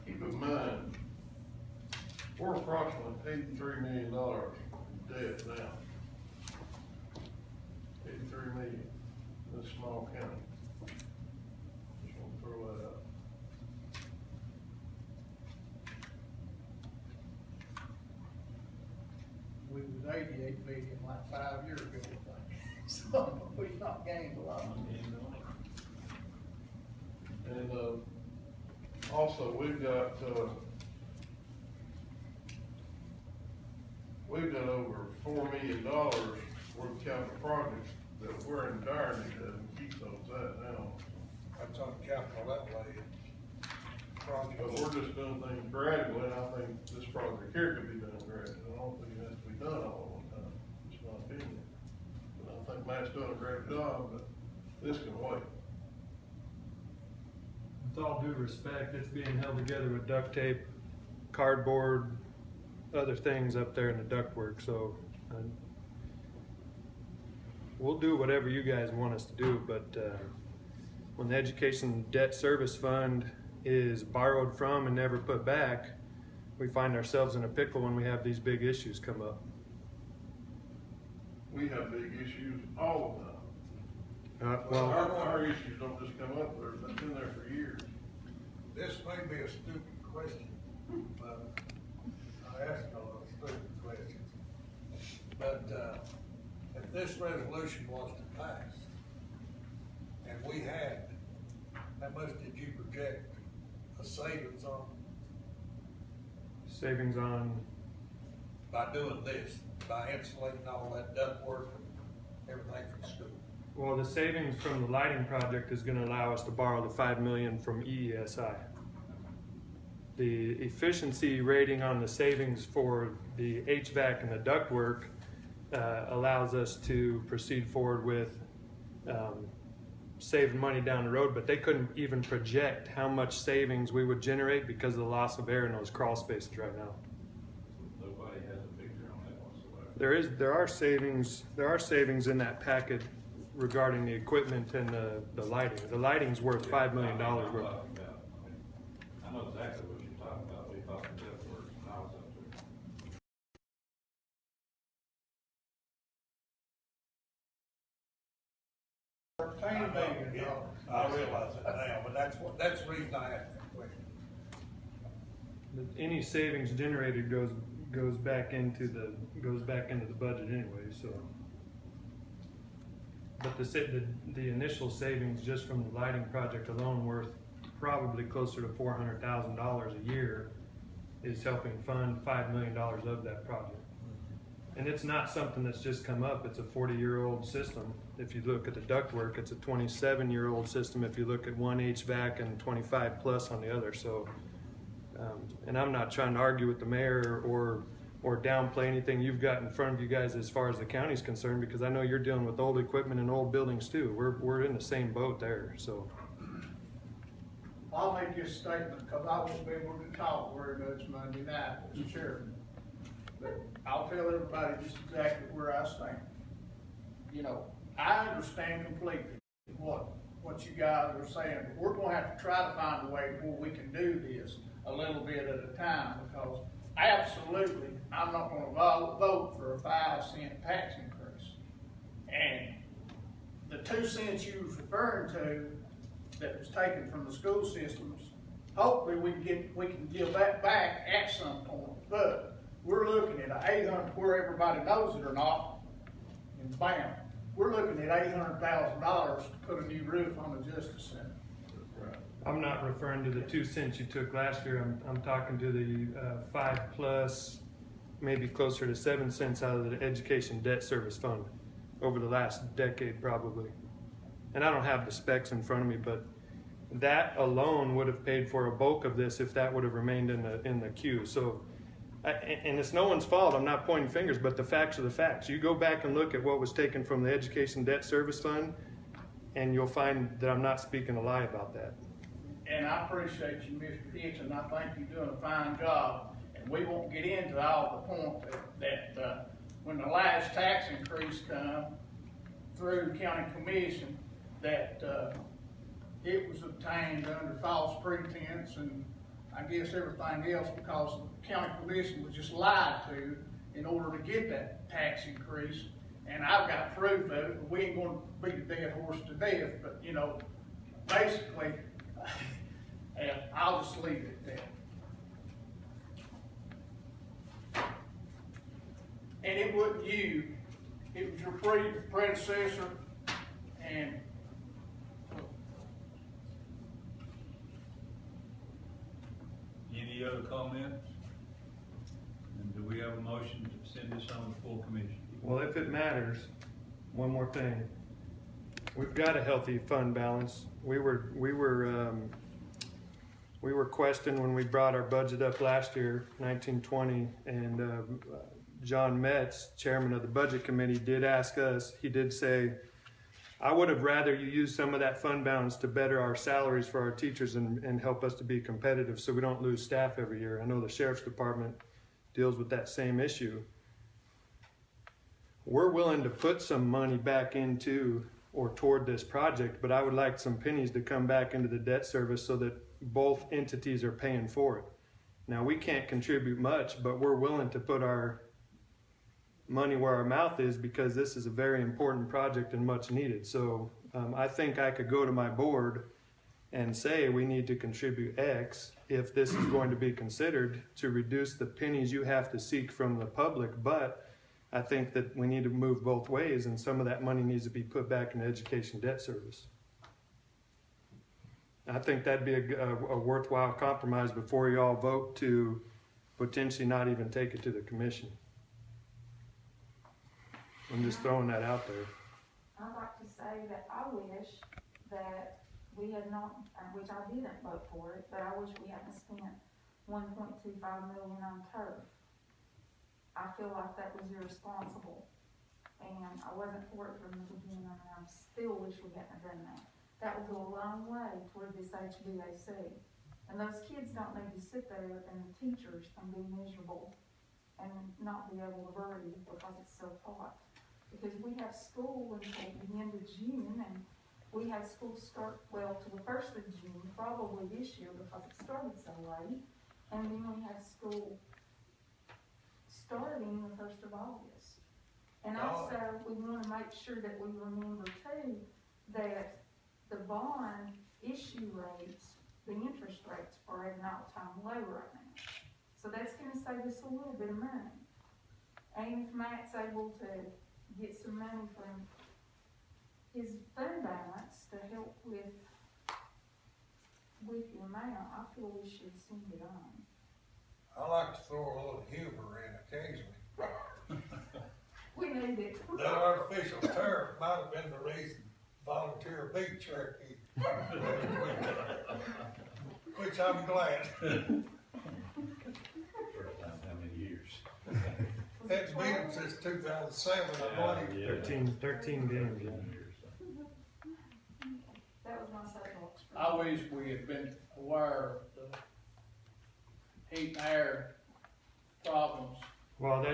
S10: Keep in mind, we're approximately $83 million in debt now. 83 million in a small county. Just want to throw that out.
S14: We was 88 million like 5 years ago, I think. So we've not gained a lot.
S10: And, also, we've got over $4 million worth of capital projects that we're entirely to keep those at now.
S9: That's on capital outlay. project.
S10: But we're just doing things gradually, and I think this project here could be done gradually. I don't think it has to be done all at one time, it's my opinion. But I think Matt's doing a great job, but this can wait.
S8: With all due respect, it's being held together with duct tape, cardboard, other things up there in the ductwork, so we'll do whatever you guys want us to do, but when the Education Debt Service Fund is borrowed from and never put back, we find ourselves in a pickle when we have these big issues come up.
S10: We have big issues all the time.
S8: Well,
S10: Our issues don't just come up, they've been there for years.
S9: This may be a stupid question, but I asked all those stupid questions. But, if this resolution was to pass, and we had, how much did you project a savings on
S8: savings on,
S9: by doing this, by insulating all that ductwork and everything from school?
S8: well, the savings from the lighting project is gonna allow us to borrow the $5 million from EESI. The efficiency rating on the savings for the HVAC and the ductwork allows us to proceed forward with saving money down the road, but they couldn't even project how much savings we would generate because of the loss of air in those crawl spaces right now.
S2: Nobody has a figure on that whatsoever.
S8: There are savings in that packet regarding the equipment and the lighting. The lighting's worth $5 million worth.
S2: I know exactly what you're talking about, we thought the debt works when I was up there.
S9: $13 million. I realize it now, but that's the reason I asked that question.
S8: But any savings generated goes back into the budget anyway, so. But the initial savings just from the lighting project alone worth probably closer to $400,000 a year is helping fund $5 million of that project. And it's not something that's just come up, it's a 40-year-old system. If you look at the ductwork, it's a 27-year-old system if you look at one HVAC and 25 plus on the other, so. And I'm not trying to argue with the mayor or downplay anything you've got in front of you guys as far as the county's concerned, because I know you're dealing with old equipment and old buildings too. We're in the same boat there, so.
S4: I'll make this statement because I won't be able to talk very much Monday night as chairman. But I'll tell everybody just exactly where I stand. You know, I understand completely what you guys are saying, but we're gonna have to try to find a way where we can do this a little bit at a time, because absolutely, I'm not gonna vote for a 5-cent tax increase. And the 2 cents you was referring to that was taken from the school systems, hopefully we can give that back at some point. But we're looking at 800, where everybody knows it or not, and bam, we're looking at $800,000 to put a new roof on the Justice Center.
S8: I'm not referring to the 2 cents you took last year. I'm talking to the 5 plus, maybe closer to 7 cents out of the Education Debt Service Fund over the last decade probably. And I don't have the specs in front of me, but that alone would have paid for a bulk of this if that would have remained in the queue. So, and it's no one's fault. I'm not pointing fingers, but the facts are the facts. You go back and look at what was taken from the Education Debt Service Fund, and you'll find that I'm not speaking a lie about that.
S4: And I appreciate you, Mr. Hicks, and I think you're doing a fine job. And we won't get into all the points that when the last tax increase come through county commission, that it was obtained under false pretense and I guess everything else, because the county commission was just lied to in order to get that tax increase. And I've got proof of it, but we ain't gonna beat the dead horse to death, but you know, basically, I'll just leave it at that. And it wasn't you, it was your predecessor, and
S6: Any other comments? And do we have a motion to send this on to full commission?
S8: Well, if it matters, one more thing. We've got a healthy fund balance. We were we were questioned when we brought our budget up last year, 1920, and John Metz, chairman of the budget committee, did ask us, he did say, I would have rather you use some of that fund balance to better our salaries for our teachers and help us to be competitive so we don't lose staff every year. I know the sheriff's department deals with that same issue. We're willing to put some money back into or toward this project, but I would like some pennies to come back into the debt service so that both entities are paying for it. Now, we can't contribute much, but we're willing to put our money where our mouth is because this is a very important project and much needed. So I think I could go to my board and say we need to contribute X if this is going to be considered to reduce the pennies you have to seek from the public, but I think that we need to move both ways, and some of that money needs to be put back in education debt service. I think that'd be a worthwhile compromise before you all vote to potentially not even take it to the commission. I'm just throwing that out there.
S7: I'd like to say that I wish that we had not, which I didn't vote for it, but I wish we hadn't spent $1.25 million on turf. I feel like that was irresponsible, and I wasn't for it from the beginning, and I still wish we hadn't done that. That would go a long way toward this HVAC. And those kids don't need to sit there and the teachers and be miserable and not be able to breathe because it's so hot. Because we have school until the end of June, and we have school start, well, to the 1st of June, probably this year because it started so late. And then we have school starting the 1st of August. And also, we want to make sure that we remember too, that the bond issue rates, the interest rates are at an all-time low right now. So that's gonna save us a little bit of money. And if Matt's able to get some money from his fund balance to help with the amount, I feel we should send it on.
S9: I like to throw a little humor in occasionally.
S7: We need it.
S9: That artificial turf might have been the reason volunteer beat Cherokee. Which I'm glad.
S2: How many years?
S9: It's been since 2007, I believe.
S8: 13 games.
S7: That was my soapbox.
S4: I wish we had been aware of the heat and air problems.
S8: Well,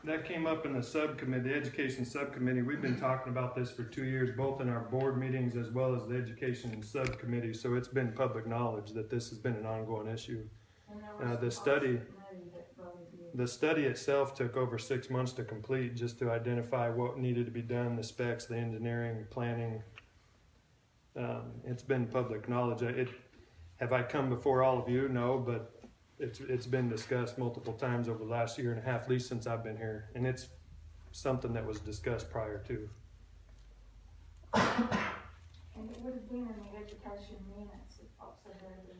S8: that came up in the subcommittee, the education subcommittee. We've been talking about this for 2 years, both in our board meetings as well as the education subcommittee. So it's been public knowledge that this has been an ongoing issue. The study itself took over 6 months to complete, just to identify what needed to be done, the specs, the engineering, planning. It's been public knowledge. Have I come before all of you? No, but it's been discussed multiple times over the last year and a half, at least since I've been here, and it's something that was discussed prior to.
S7: And it would have been in the education minutes, if folks had read the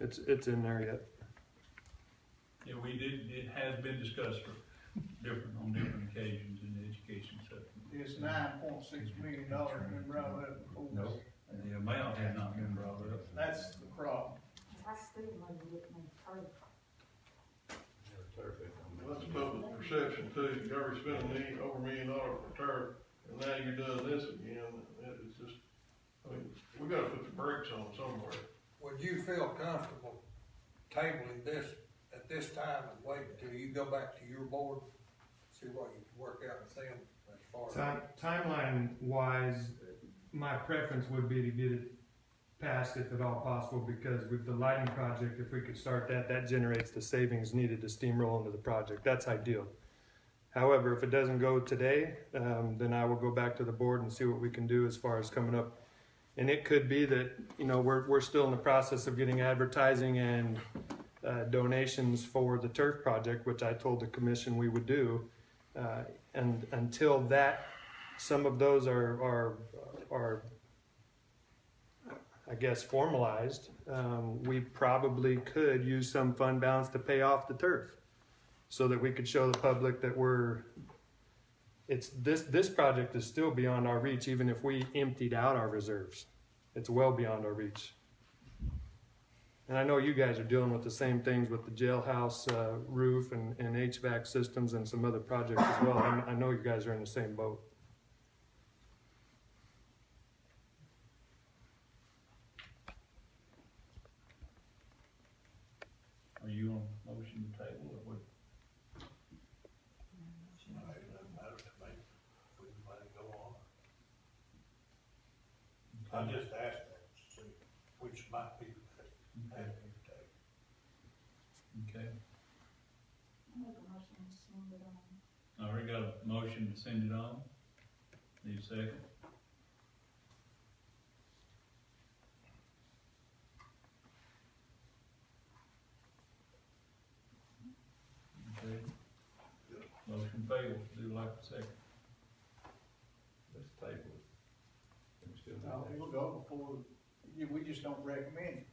S7: minutes.
S8: It's in there yet.
S6: Yeah, it has been discussed on different occasions in the education subcommittee.
S4: It's $9.6 million been brought up before.
S6: No, the amount has not been brought up.
S4: That's the problem.
S7: I still maybe get me turf.
S10: That's public perception too. You already spent over $1 million for turf, and now you're doing this again. It's just, I mean, we gotta put the brakes on somewhere.
S9: Would you feel comfortable tabling this at this time and wait until you go back to your board, see what you can work out with them as far as?
S8: Timeline wise, my preference would be to get it passed if at all possible, because with the lighting project, if we could start that generates the savings needed to steamroll into the project. That's ideal. However, if it doesn't go today, then I will go back to the board and see what we can do as far as coming up. And it could be that, you know, we're still in the process of getting advertising and donations for the turf project, which I told the commission we would do. And until that, some of those are I guess formalized, we probably could use some fund balance to pay off the turf, so that we could show the public that this project is still beyond our reach, even if we emptied out our reserves. It's well beyond our reach. And I know you guys are dealing with the same things with the jailhouse roof and HVAC systems and some other projects as well. I know you guys are in the same boat.
S6: Are you on motion to table or what?
S9: It doesn't matter to me, we can let it go on. I just asked that, to see which might be the best avenue to take.
S6: Okay,
S7: I make a motion to send it on.
S6: already got a motion to send it on. Need a second? Okay. Motion failed, do like a second.
S2: Let's table it. Can we still do
S4: No,
S2: that?
S4: it'll go before, we just don't recommend it.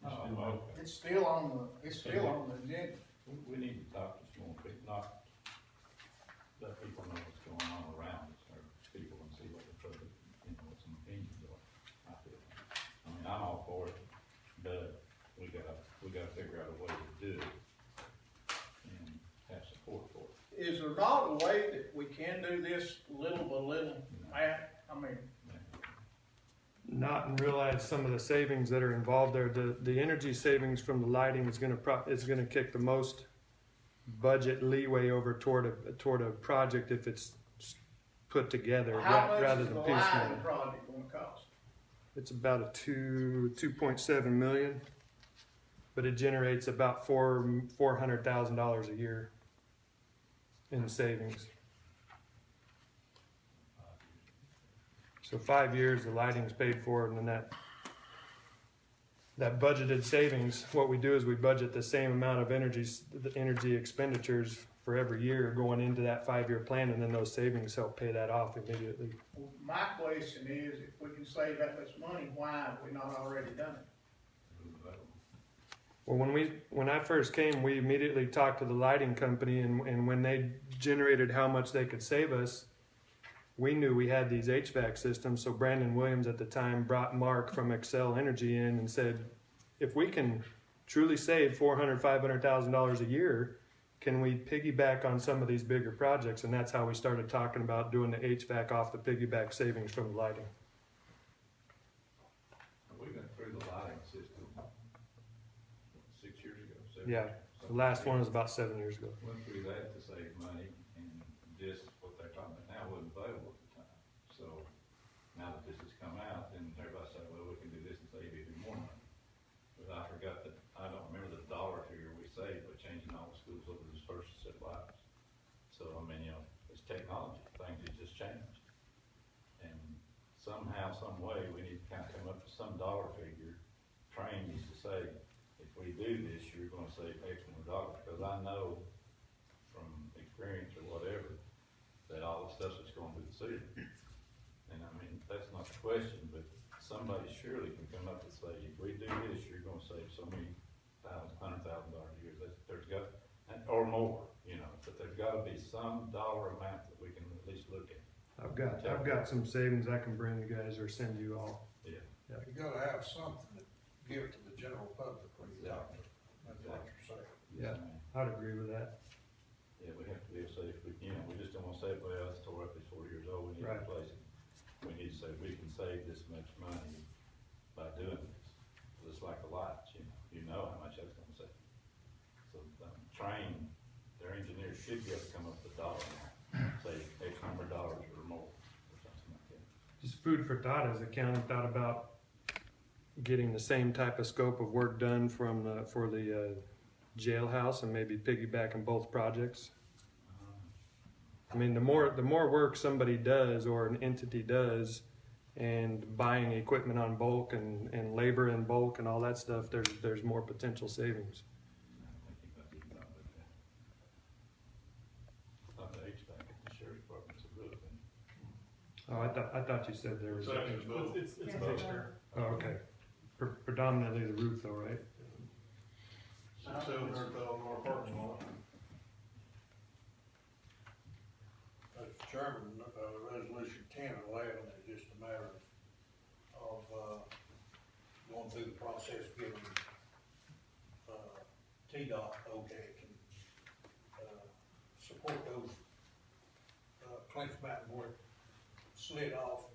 S6: Let's do
S2: Oh,
S6: it.
S2: okay.
S4: It's still on the agenda.
S2: We need to talk to some more people, not let people know what's going on around us, or people can see what the public, what some opinions are. I feel. I mean, I'm all for it, but we gotta figure out a way to do it and have support for it.
S4: Is there not a way that we can do this little by little? I mean,
S8: Not and realize some of the savings that are involved there. The energy savings from the lighting is gonna kick the most budget leeway over toward a project if it's put together
S4: how much
S8: rather
S4: is
S8: than
S4: the
S8: piecemeal.
S4: lighting project gonna cost?
S8: It's about a 2.7 million, but it generates about $400,000 a year in savings. So 5 years, the lighting's paid for, and then that budgeted savings, what we do is we budget the same amount of energy expenditures for every year going into that 5-year plan, and then those savings help pay that off immediately.
S4: Well, my question is, if we can save that much money, why have we not already done it?
S8: Well, when I first came, we immediately talked to the lighting company, and when they generated how much they could save us, we knew we had these HVAC systems. So Brandon Williams at the time brought Mark from Excel Energy in and said, if we can truly save $400,000-$500,000 a year, can we piggyback on some of these bigger projects? And that's how we started talking about doing the HVAC off the piggyback savings from the lighting.
S2: We went through the lighting system 6 years ago. 7
S8: Yeah,
S2: years.
S8: the last one was about 7 years ago.
S2: Went through that to save money, and just what they're talking about now wasn't available at the time. So now that this has come out, then everybody said, well, we can do this and save even more money. But I forgot that, I don't remember the dollar figure we saved by changing all the schools over to this first set lights. So, I mean, it's technology, things have just changed. And somehow, some way, we need to kind of come up with some dollar figure. Train used to say, if we do this, you're gonna save X more dollars, because I know from experience or whatever, that all the stuff that's going through the city. And I mean, that's not the question, but somebody surely can come up and say, if we do this, you're gonna save so many $100,000 a year. There's got, or more, but there's gotta be some dollar amount that we can at least look at.
S8: I've got some savings I can bring you guys or send you all.
S2: Yeah.
S9: You gotta have something to give to the general public when you talk to them, that's what you're saying.
S8: Yeah, I'd agree with that.
S2: Yeah, we have to be able to say, if we just don't wanna say, well, it's tore up, it's 40 years old, we need to
S8: Right.
S2: replace it. We need to say, we can save this much money by doing this. Just like the lights, you know how much that's gonna save. So, train, their engineers should be able to come up with a dollar amount, say X number of dollars or more, or something like that.
S8: Just food for thought, as the county thought about getting the same type of scope of work done for the jailhouse and maybe piggybacking both projects. I mean, the more work somebody does or an entity does, and buying equipment on bulk and labor in bulk and all that stuff, there's more potential savings.
S2: Not the HVAC, the sheriff's department's a roof, and
S8: Oh, I thought you said there was.
S3: It's a mixture.
S8: Oh, okay. Predominantly the roof though, right?
S10: $700,000 parking lot.
S9: Mr. Chairman, resolution 10 and 11 is just a matter of going through the process, giving T-Dot, OCAC, can, support those, clinch back board slid off,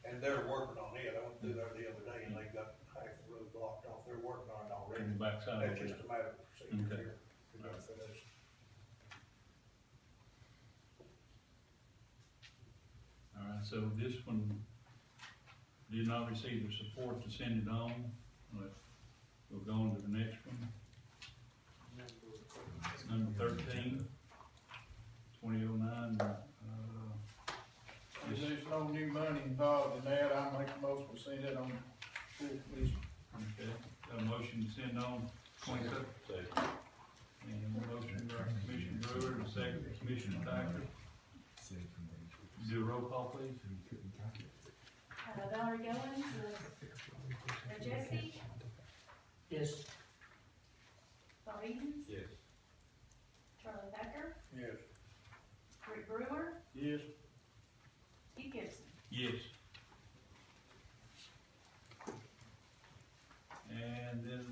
S9: and they're working on it. I went through there the other day, and they got half the road blocked off. They're working on it already.
S6: In the backside of
S9: That's
S6: it.
S9: just a matter of procedure
S6: Okay.
S9: here. To go finish.
S6: All right, so this one did not receive the support to send it on. We'll go on to the next one. Number 13, 2009.
S4: If there's no new money involved in that, I make a motion to send it on full commission.
S6: Okay, got a motion to send on 27. And a motion by Commissioner Brewer, and a second by Commissioner Thacker. Do a roll call, please.
S11: Valerie Goins, Jesse,
S13: Yes.
S11: Bob Edens,
S2: Yes.
S11: Charlie Thacker,
S9: Yes.
S11: Rick Brewer,
S4: Yes.
S11: Keith Gibson.
S6: Yes. And then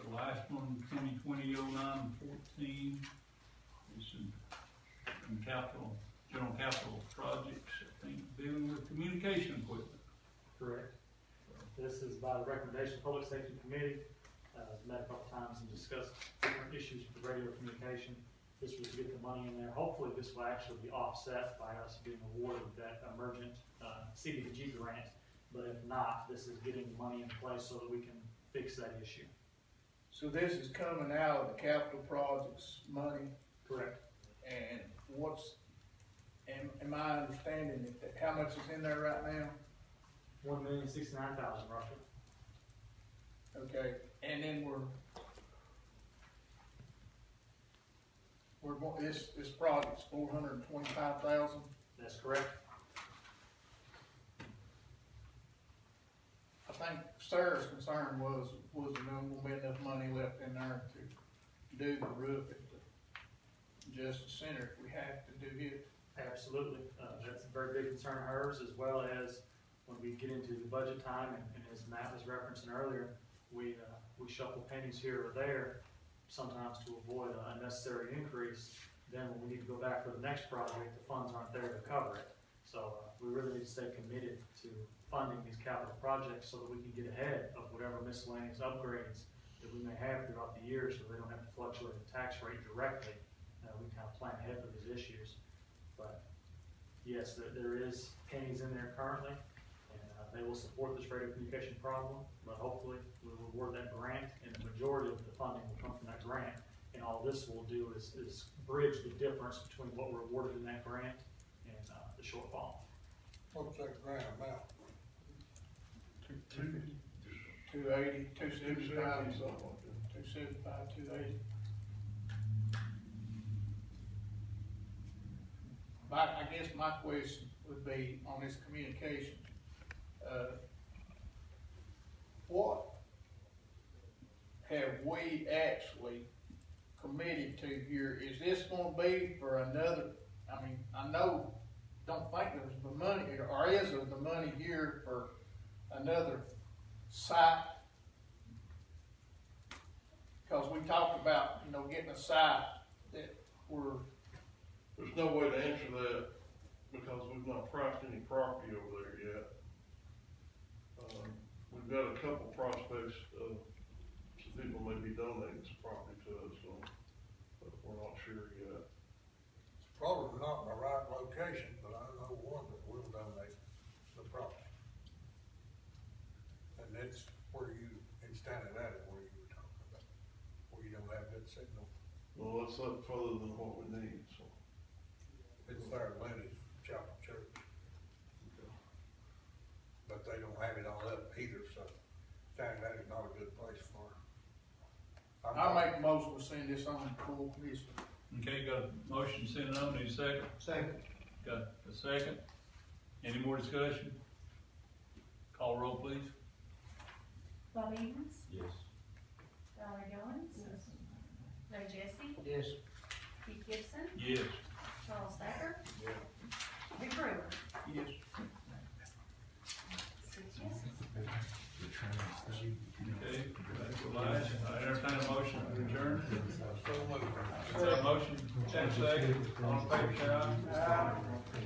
S6: the last one, 2020-09-14, is some capital, general capital projects, I think, dealing with communication equipment.
S3: Correct. This is by the recommendation of the Public Safety Committee, met a couple times and discussed different issues with the radio communication. This was to get the money in there. Hopefully, this will actually be offset by us being awarded that emergent CDBG grant. But if not, this is getting the money in place so that we can fix that issue.
S4: So this is coming out of the capital projects money,
S3: Correct.
S4: and am I understanding that, how much is in there right now?
S3: 1,069,000 roughly.
S4: Okay, and then we're going, this project's 425,000.
S3: That's correct.
S4: I think Sarah's concern was there won't be enough money left in there to do the roof at the Justice Center if we have to do it.
S3: Absolutely. That's a very big concern of hers, as well as when we get into the budget time, and as Matt was referencing earlier, we shuffle pennies here or there, sometimes to avoid an unnecessary increase. Then when we need to go back for the next project, the funds aren't there to cover it. So we really need to stay committed to funding these capital projects so that we can get ahead of whatever miscellaneous upgrades that we may have throughout the year, so they don't have to fluctuate the tax rate directly. We can kind of plan ahead for these issues. But yes, there is pennies in there currently, and they will support this radio communication problem, but hopefully we'll reward that grant, and the majority of the funding will come from that grant. And all this will do is bridge the difference between what we're awarded in that grant and the shortfall.
S9: What's that grant amount?
S4: 280, 275, 275, 280. I guess my question would be on this communication, what have we actually committed to here? Is this gonna be for another, I mean, I know, don't think there's the money, or is there the money here for another site? Cause we talked about, getting a site that
S10: There's no way to answer that because we've not priced any property over there yet. We've got a couple prospects, some people may be donating some property to us, so, but we're not sure yet.
S9: It's probably not in the right location, but I know one that will donate the property. And that's where you, instead of that, where you were talking about, where you don't have that signal.
S10: Well, it's up further than what we need, so.
S9: It's there, Lenny's Chapel Church. But they don't have it all up either, so saying that is not a good place for her.
S4: I'll make a motion to send this on to full commission.
S6: Okay, got a motion, send it on, need a second?
S13: Second.
S6: Got a second? Any more discussion? Call roll, please.
S11: Bob Edens,
S2: Yes.
S11: Valerie Goins, Ray Jesse,
S13: Yes.
S11: Keith Gibson,
S6: Yes.
S11: Charles Thacker,
S2: Yeah.
S11: Rick Brewer.
S4: Yes.
S11: 6 yes.
S6: Okay, that's the last, I entertain a motion to adjourn. second, all in favor, say aye.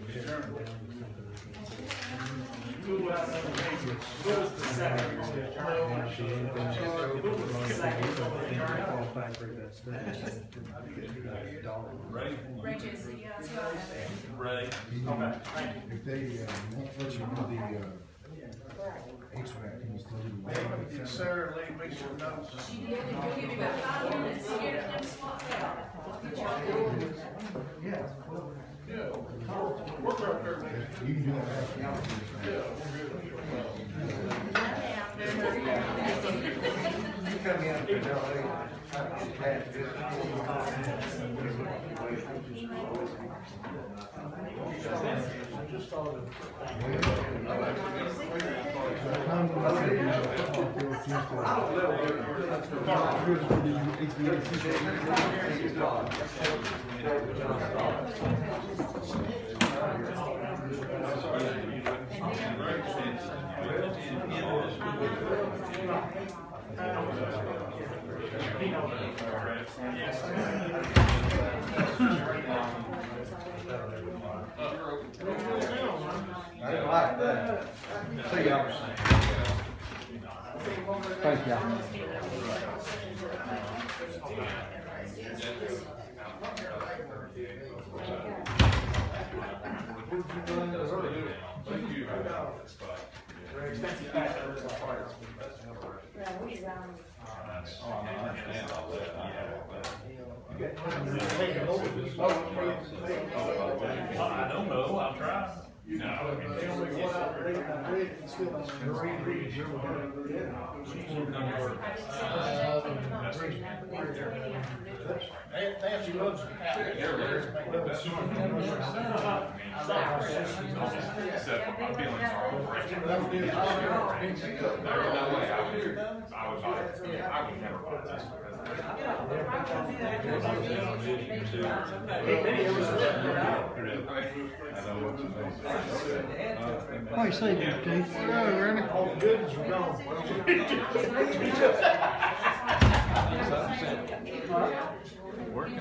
S6: Adjourned.
S3: Who was the second?
S6: Ray?
S11: Ray Jesse, yeah, that's what I have.
S6: Ray.
S3: Okay, thank you.
S5: If they, won't let you do the, HVAC, can you still do the?
S14: Did Sarah leave me some notes?
S11: She did, if you'll give me about 5 minutes, to get them swapped out. I'll get y'all going.
S5: Yeah.
S10: Yeah, work right there, man.
S5: You can do that after.
S10: Yeah, we're good.
S5: You come in for
S9: I didn't like that. See y'all. Thank y'all.
S10: Thank you.
S3: Expensive package, that's a part.
S6: I don't know, I'll try.
S14: They only went out, they got rid, and still
S4: They have some looks out there.
S1: Except my feelings are great.
S14: That would be
S1: No way, I would never buy this.
S9: What do you say, Big Keith?
S14: all the goodness are gone.
S1: Working